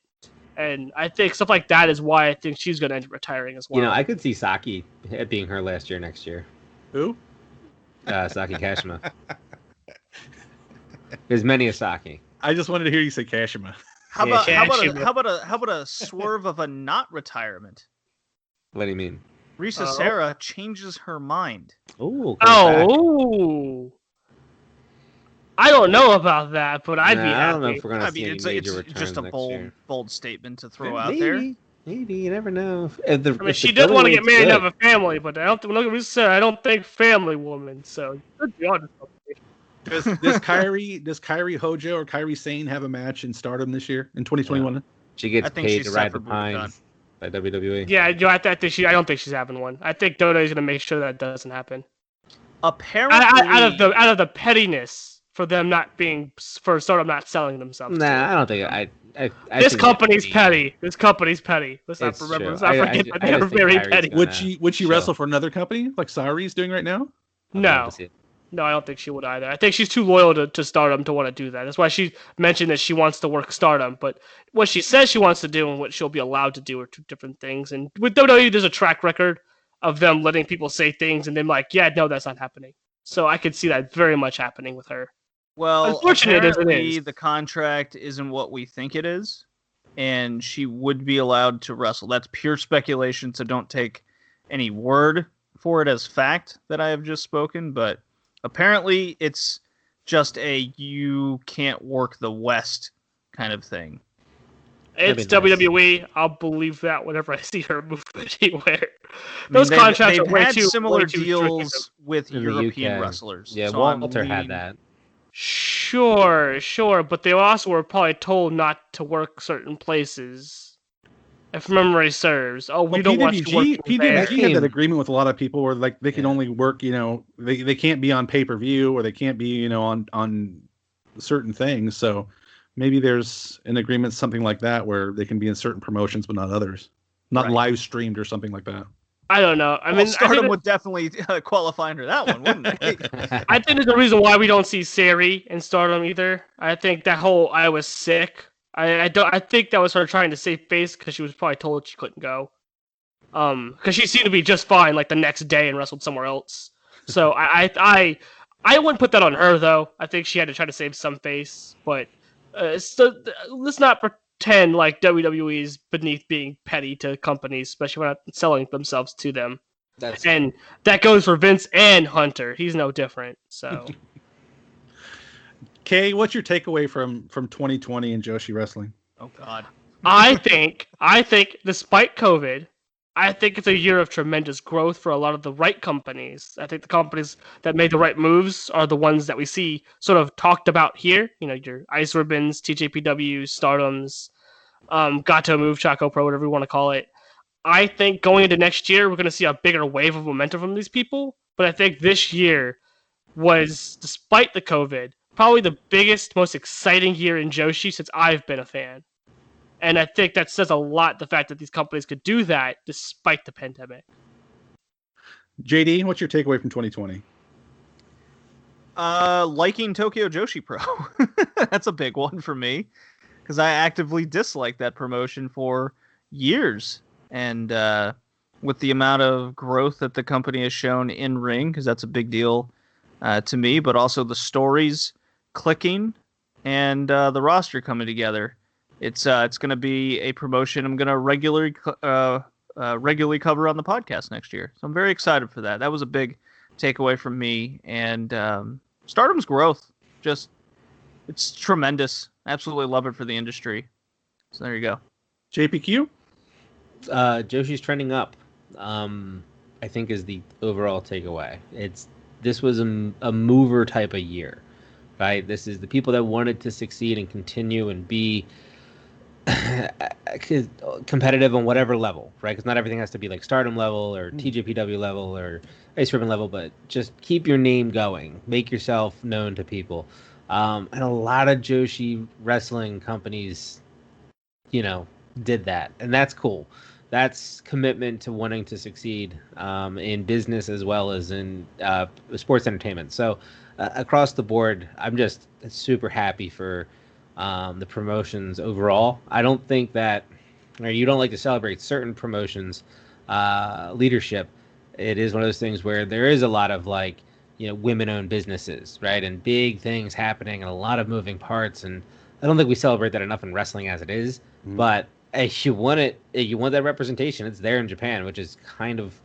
And I think stuff like that is why I think she's going to end up retiring as well. You know, I could see Saki being her last year next year. Who? Saki Kashima. There's many a Saki. I just wanted to hear you say Kashima. How about a swerve of a not retirement? What do you mean? Risa Serra changes her mind. Oh. I don't know about that, but I'd be happy. I don't know if we're going to see any major it's returns just a next year. bold statement to throw out there. Maybe, you never know. She did want to get married and have a family, but I don't think family woman, so could be honest. Does Kairi Hojo or Kairi Sane have a match in Stardom this year in 2021? She gets paid to ride the pines by WWE. Yeah, I don't think she's having one. I think Dodo's going to make sure that doesn't happen. Apparently, out of the pettiness for them for Stardom not selling themselves. Nah, I don't think this company's petty. Let's not forget that they're very petty. Would she wrestle for another company like Sari's doing right now? No, I don't think she would either. I think she's too loyal to Stardom to want to do that. That's why she mentioned that she wants to work Stardom. But what she says she wants to do and what she'll be allowed to do are 2 different things. And with WWE, there's a track record of them letting people say things and then no, that's not happening. So I could see that very much happening with her. Well, unfortunately, apparently the contract isn't what we think it is, and she would be allowed to wrestle. That's pure speculation, so don't take any word for it as fact that I have just spoken, but apparently it's just a you can't work the West kind of thing. It's WWE. I'll believe that whenever I see her move anywhere. Those contracts are way too similar deals with European wrestlers. Yeah, so Walter had that. Sure, but they also were probably told not to work certain places. if memory serves. Oh, we don't want you working there. PWG had that agreement with a lot of people where like they can only work, they can't be on pay-per-view or they can't be, on certain things. So maybe there's an agreement, something like that, where they can be in certain promotions but not others, not live streamed or something like that. I don't know. I mean, Stardom would definitely qualify under that one, wouldn't they? I think there's a reason why we don't see Sari in Stardom either. I think that whole "I was sick." I think that was her trying to save face because she was probably told she couldn't go. Because she seemed to be just fine like the next day and wrestled somewhere else. So I wouldn't put that on her though. I think she had to try to save some face, but let's not pretend like WWE is beneath being petty to companies, especially when not selling themselves to them. That goes for Vince and Hunter. He's no different. So, Kay, what's your takeaway from 2020 in Joshi wrestling? Oh God, I think despite COVID, I think it's a year of tremendous growth for a lot of the right companies. I think the companies that made the right moves are the ones that we see sort of talked about here. Your Ice Ribbons, TJPW, Stardoms, Gato Move, Chaco Pro, whatever you want to call it. I think going into next year, we're going to see a bigger wave of momentum from these people. But I think this year was, despite the COVID, probably the biggest, most exciting year in Joshi since I've been a fan. And I think that says a lot, the fact that these companies could do that despite the pandemic. JD, what's your takeaway from 2020? Liking Tokyo Joshi Pro. That's a big one for me, because I actively disliked that promotion for years. And with the amount of growth that the company has shown in ring, because that's a big deal to me, but also the stories clicking and the roster coming together. It's going to be a promotion I'm going to regularly cover on the podcast next year. So I'm very excited for that. That was a big takeaway from me. And Stardom's growth, it's tremendous. Absolutely love it for the industry. So there you go. JPQ? Joshi's trending up, I think, is the overall takeaway. This was a mover type of year, right? This is the people that wanted to succeed and continue and be competitive on whatever level, right? Because not everything has to be like Stardom level or TJPW level or Ice Ribbon level, but just keep your name going, make yourself known to people. And a lot of Joshi wrestling companies, did that, and that's cool. That's commitment to wanting to succeed in business as well as in sports entertainment. So across the board, I'm just super happy for the promotions overall. I don't think that, you don't like to celebrate certain promotions leadership. It is one of those things where there is a lot of women-owned businesses, right, and big things happening and a lot of moving parts. And I don't think we celebrate that enough in wrestling as it is. But if you want it, you want that representation. It's there in Japan, which is kind of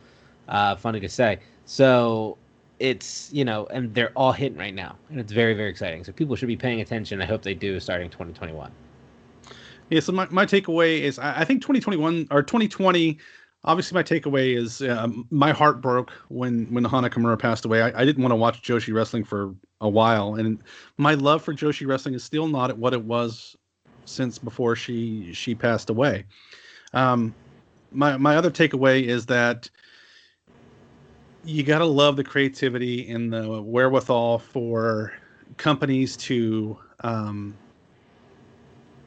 funny to say. So it's, and they're all hitting right now, and it's very, very exciting. So people should be paying attention. I hope they do starting 2021. Yeah. So my takeaway is I think 2021 or 2020. Obviously, my takeaway is my heart broke when Hana Kimura passed away. I didn't want to watch Joshi wrestling for a while, and my love for Joshi wrestling is still not at what it was since before she passed away. My other takeaway is that you got to love the creativity and the wherewithal for companies to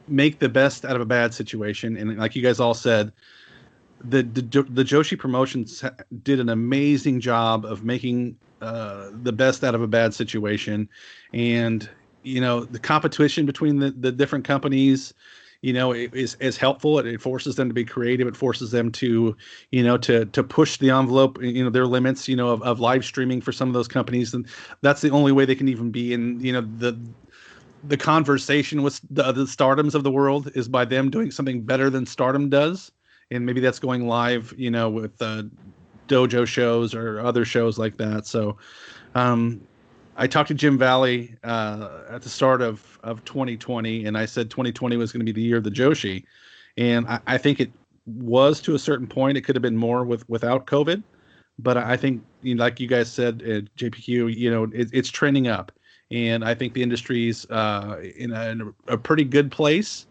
make the best out of a bad situation. And like you guys all said, the Joshi promotions did an amazing job of making the best out of a bad situation. And the competition between the different companies, is helpful. It forces them to be creative. It forces them to, to push the envelope, their limits, of live streaming for some of those companies. And that's the only way they can even be in, the conversation with the Stardoms of the world is by them doing something better than Stardom does. And maybe that's going live, with dojo shows or other shows like that. So, I talked to Jim Valley at the start of 2020, and I said 2020 was going to be the year of the Joshi, and I think it was to a certain point. It could have been more without COVID, but I think, like you guys said, JPQ, it's trending up, and I think the industry's in a pretty good place.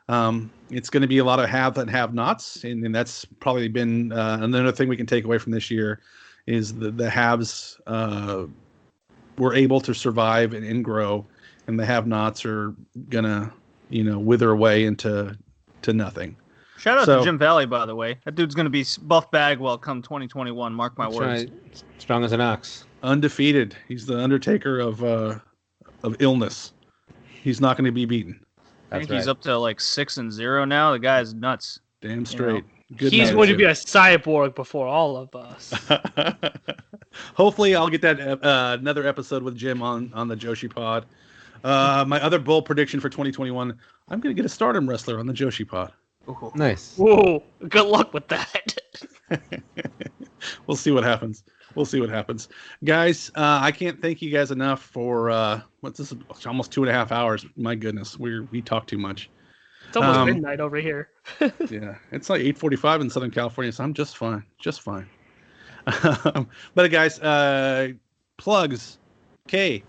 It's going to be a lot of have and have nots, and that's probably been another thing we can take away from this year is the haves were able to survive and grow, and the have nots are gonna wither away into nothing. Shout out to Jim Valley, by the way. That dude's gonna be Buff Bagwell come 2021. Mark my words. Right. Strong as an ox. Undefeated. He's the Undertaker of illness. He's not going to be beaten. I think he's up to like 6-0 now. The guy's nuts. Damn straight. He's going to be a cyborg before all of us. Hopefully, I'll get that another episode with Jim on the Joshi Pod. My other bold prediction for 2021: I'm going to get a Stardom wrestler on the Joshi Pod. Ooh. Nice. Whoa! Good luck with that. We'll see what happens. Guys, I can't thank you guys enough for what's this? Almost 2.5 hours. My goodness, we talk too much. It's almost midnight over here. Yeah, it's like 8:45 in Southern California, so I'm just fine. But guys, plugs. Kay,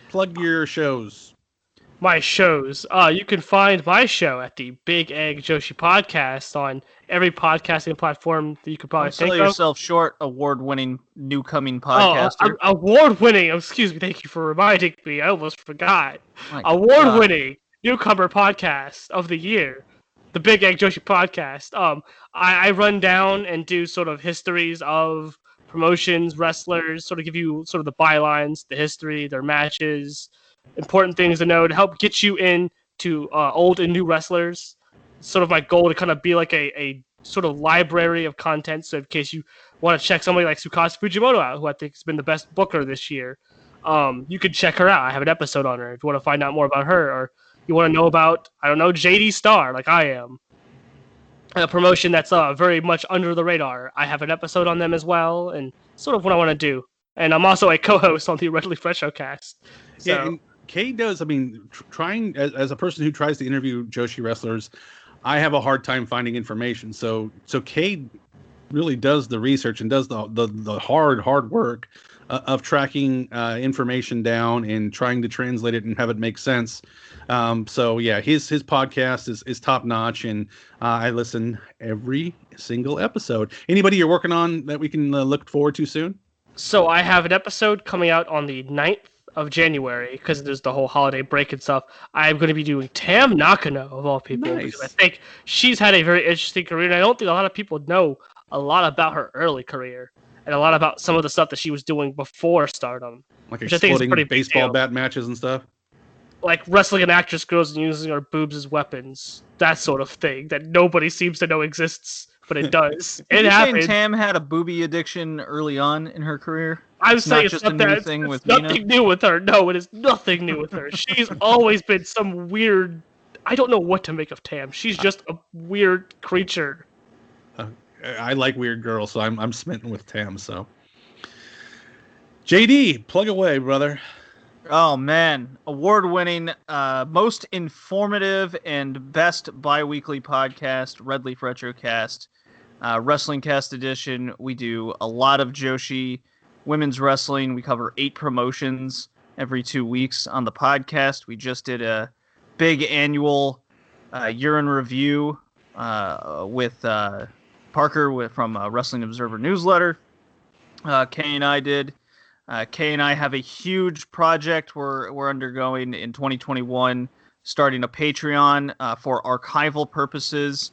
plug your shows. My shows. You can find my show at the Big Egg Joshi Podcast on every podcasting platform that you could probably think of. Sell yourself short, award-winning, newcoming podcaster. Award-winning. Excuse me. Thank you for reminding me. I almost forgot. Award-winning newcomer podcast of the year, the Big Egg Joshi Podcast. I run down and do sort of histories of promotions, wrestlers, sort of give you sort of the bylines, the history, their matches, important things to know to help get you into old and new wrestlers. It's sort of my goal to kind of be like a sort of library of content. So in case you want to check somebody like Tsukasa Fujimoto out, who I think has been the best booker this year, you could check her out. I have an episode on her if you want to find out more about her, or you want to know about, I don't know, JD Star, like I am. A promotion that's very much under the radar. I have an episode on them as well, and sort of what I want to do. And I'm also a co-host on the Red Leaf Retrocast. So. Yeah, and Kay does, trying, as a person who tries to interview Joshi wrestlers, I have a hard time finding information. So Kay really does the research and does the hard work of tracking information down and trying to translate it and have it make sense. So yeah, his podcast is top notch, and I listen every single episode. Anybody you're working on that we can look forward to soon? So I have an episode coming out on the 9th of January, because there's the whole holiday break and stuff. I'm going to be doing Tam Nakano, of all people. Nice. I think she's had a very interesting career, and I don't think a lot of people know a lot about her early career and a lot about some of the stuff that she was doing before Stardom. Like which I think is exploding pretty baseball bat matches and stuff? Like wrestling an actress girls and using her boobs as weapons. That sort of thing that nobody seems to know exists, but it does. It happened. Saying Tam had a booby addiction early on in her career? I'm saying it's it's nothing new with her. No, it is nothing new with her. She's always been some weird... I don't know what to make of Tam. She's just a weird creature. I like weird girls, so I'm smitten with Tam. So, JD, plug away, brother. Oh man, award-winning, most informative and best bi-weekly podcast, Red Leaf Retrocast, Wrestling Cast Edition. We do a lot of Joshi women's wrestling. We cover 8 promotions every 2 weeks on the podcast. We just did a big annual year in review with Parker from Wrestling Observer Newsletter. Kay and I did. Kay and I have a huge project we're undergoing in 2021, starting a Patreon for archival purposes.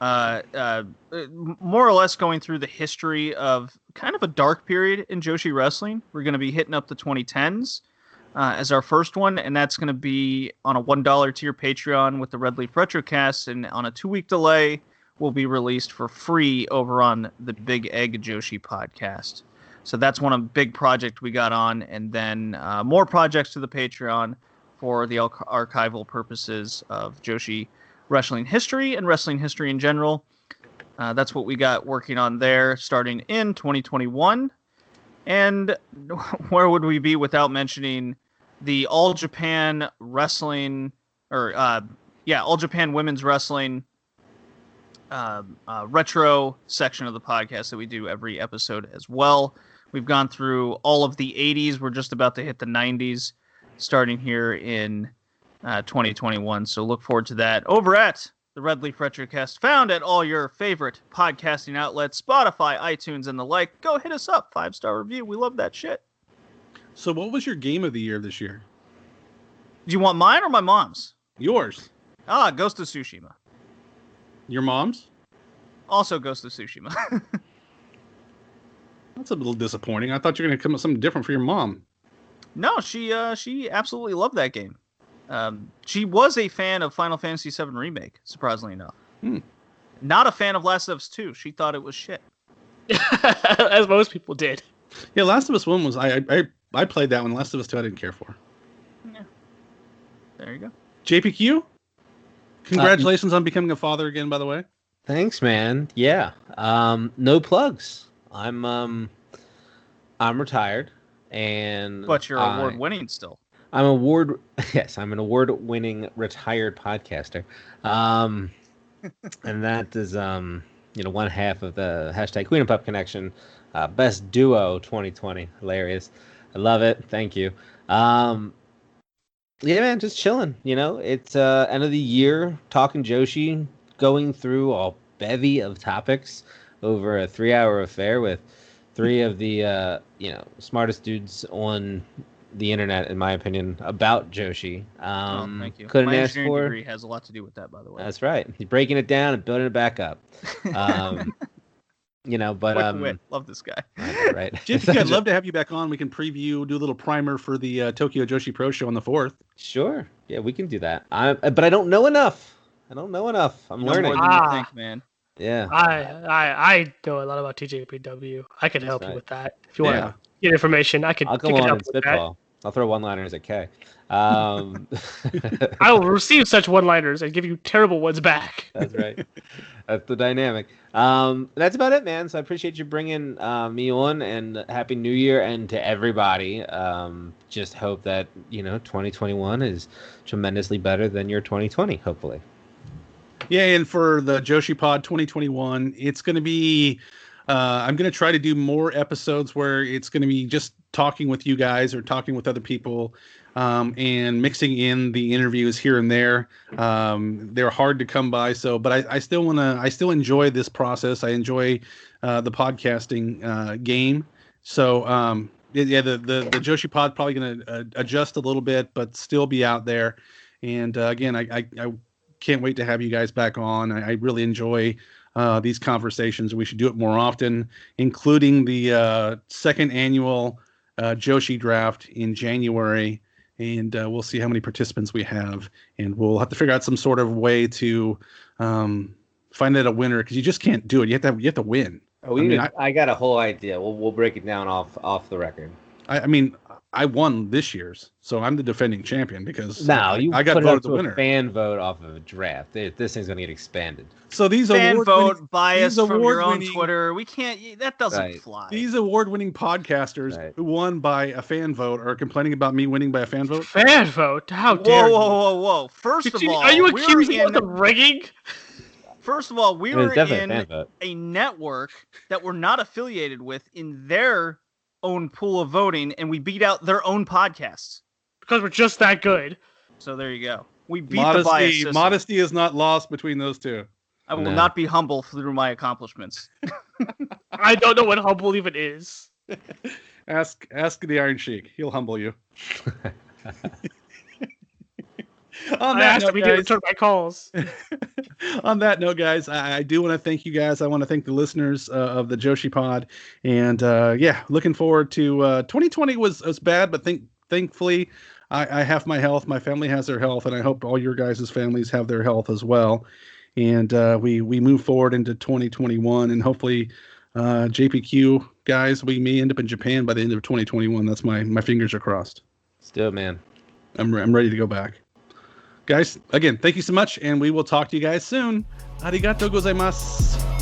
More or less going through the history of kind of a dark period in Joshi wrestling. We're going to be hitting up the 2010s as our first one, and that's going to be on a $1 tier Patreon with the Red Leaf Retrocast, and on a 2-week delay will be released for free over on the Big Egg Joshi podcast. So that's one of the big project we got on, and then more projects to the Patreon for the archival purposes of Joshi wrestling history and wrestling history in general. That's what we got working on there starting in 2021. And where would we be without mentioning the All Japan Wrestling, or All Japan Women's Wrestling retro section of the podcast that we do every episode as well. We've gone through all of the 80s. We're just about to hit the 90s, starting here in 2021. So look forward to that over at the Red Leaf Retrocast, found at all your favorite podcasting outlets, Spotify, iTunes, and the like. Go hit us up. 5-star review. We love that shit. So what was your game of the year this year? Do you want mine or my mom's? Yours. Ghost of Tsushima. Your mom's? Also Ghost of Tsushima. That's a little disappointing. I thought you were going to come up with something different for your mom. No, she absolutely loved that game. She was a fan of Final Fantasy VII Remake, surprisingly enough. Not a fan of Last of Us 2. She thought it was shit. As most people did. Yeah, Last of Us 1 was... I played that one. Last of Us 2 I didn't care for. Yeah. There you go. JPQ? Congratulations on becoming a father again, by the way. Thanks, man. Yeah. No plugs. I'm retired, and But you're award-winning still. I'm an award-winning retired podcaster. And that is one half of the hashtag Queen and Pup Connection, best duo 2020. Hilarious. I love it. Thank you. Yeah, man, just chilling. It's end of the year, talking Joshi, going through a bevy of topics over a 3-hour affair with 3 of the smartest dudes on the internet, in my opinion, about Joshi. Thank you. Couldn't My ask engineering for. degree has a lot to do with that, by the way. That's right. He's breaking it down and building it back up. But Wait, love this guy. Right. JPQ, I'd love to have you back on. We can preview, do a little primer for the Tokyo Joshi Pro Show on the 4th. Sure. Yeah, we can do that. But I don't know enough. I'm learning. More than you think, man. Yeah. I know a lot about TJPW. I can help you with that. If you want Yeah. to get information, I can. I'll come on and spitball. I'll throw one-liners at K. I will receive such one-liners and give you terrible ones back. That's right. That's the dynamic. That's about it, man. So I appreciate you bringing me on, and Happy New Year, and to everybody. Just hope that 2021 is tremendously better than your 2020. Hopefully. Yeah, and for the Joshi Pod 2021, it's going to be. I'm going to try to do more episodes where it's going to be just talking with you guys or talking with other people, and mixing in the interviews here and there. They're hard to come by, but I still enjoy this process. I enjoy the podcasting game. So the Joshi Pod probably going to adjust a little bit, but still be out there. And again, I can't wait to have you guys back on. I really enjoy these conversations. We should do it more often, including the second annual Joshi draft in January. And we'll see how many participants we have. And we'll have to figure out some sort of way to find out a winner, because you just can't do it. You have to win. Oh, I got a whole idea. We'll break it down off the record. I won this year's, so I'm the defending champion because I got voted voted the winner. Fan vote off of a draft. This thing's gonna get expanded. So these fan vote bias from your own Twitter. We can't. That doesn't fly. These award-winning podcasters who won by a fan vote are complaining about me winning by a fan vote. Fan vote? How dare you? Whoa! First of all, are you accusing us of rigging? First of all, we were in a network that we're not affiliated with in their own pool of voting, and we beat out their own podcasts because we're just that good. So there you go. We beat the bias system. Modesty is not lost between those two. I will not be humble through my accomplishments. I don't know what humble even is. Ask the Iron Sheik. He'll humble you. On that note, guys, return my calls. On that note, guys, I do want to thank you guys. I want to thank the listeners of the Joshi Pod, and looking forward to 2020 was bad, but thankfully I have my health, my family has their health, and I hope all your guys' families have their health as well. And we move forward into 2021, and hopefully JPQ guys, we may end up in Japan by the end of 2021. That's my fingers are crossed. Still, man, I'm ready to go back. Guys, again, thank you so much, and we will talk to you guys soon. Arigatou gozaimasu.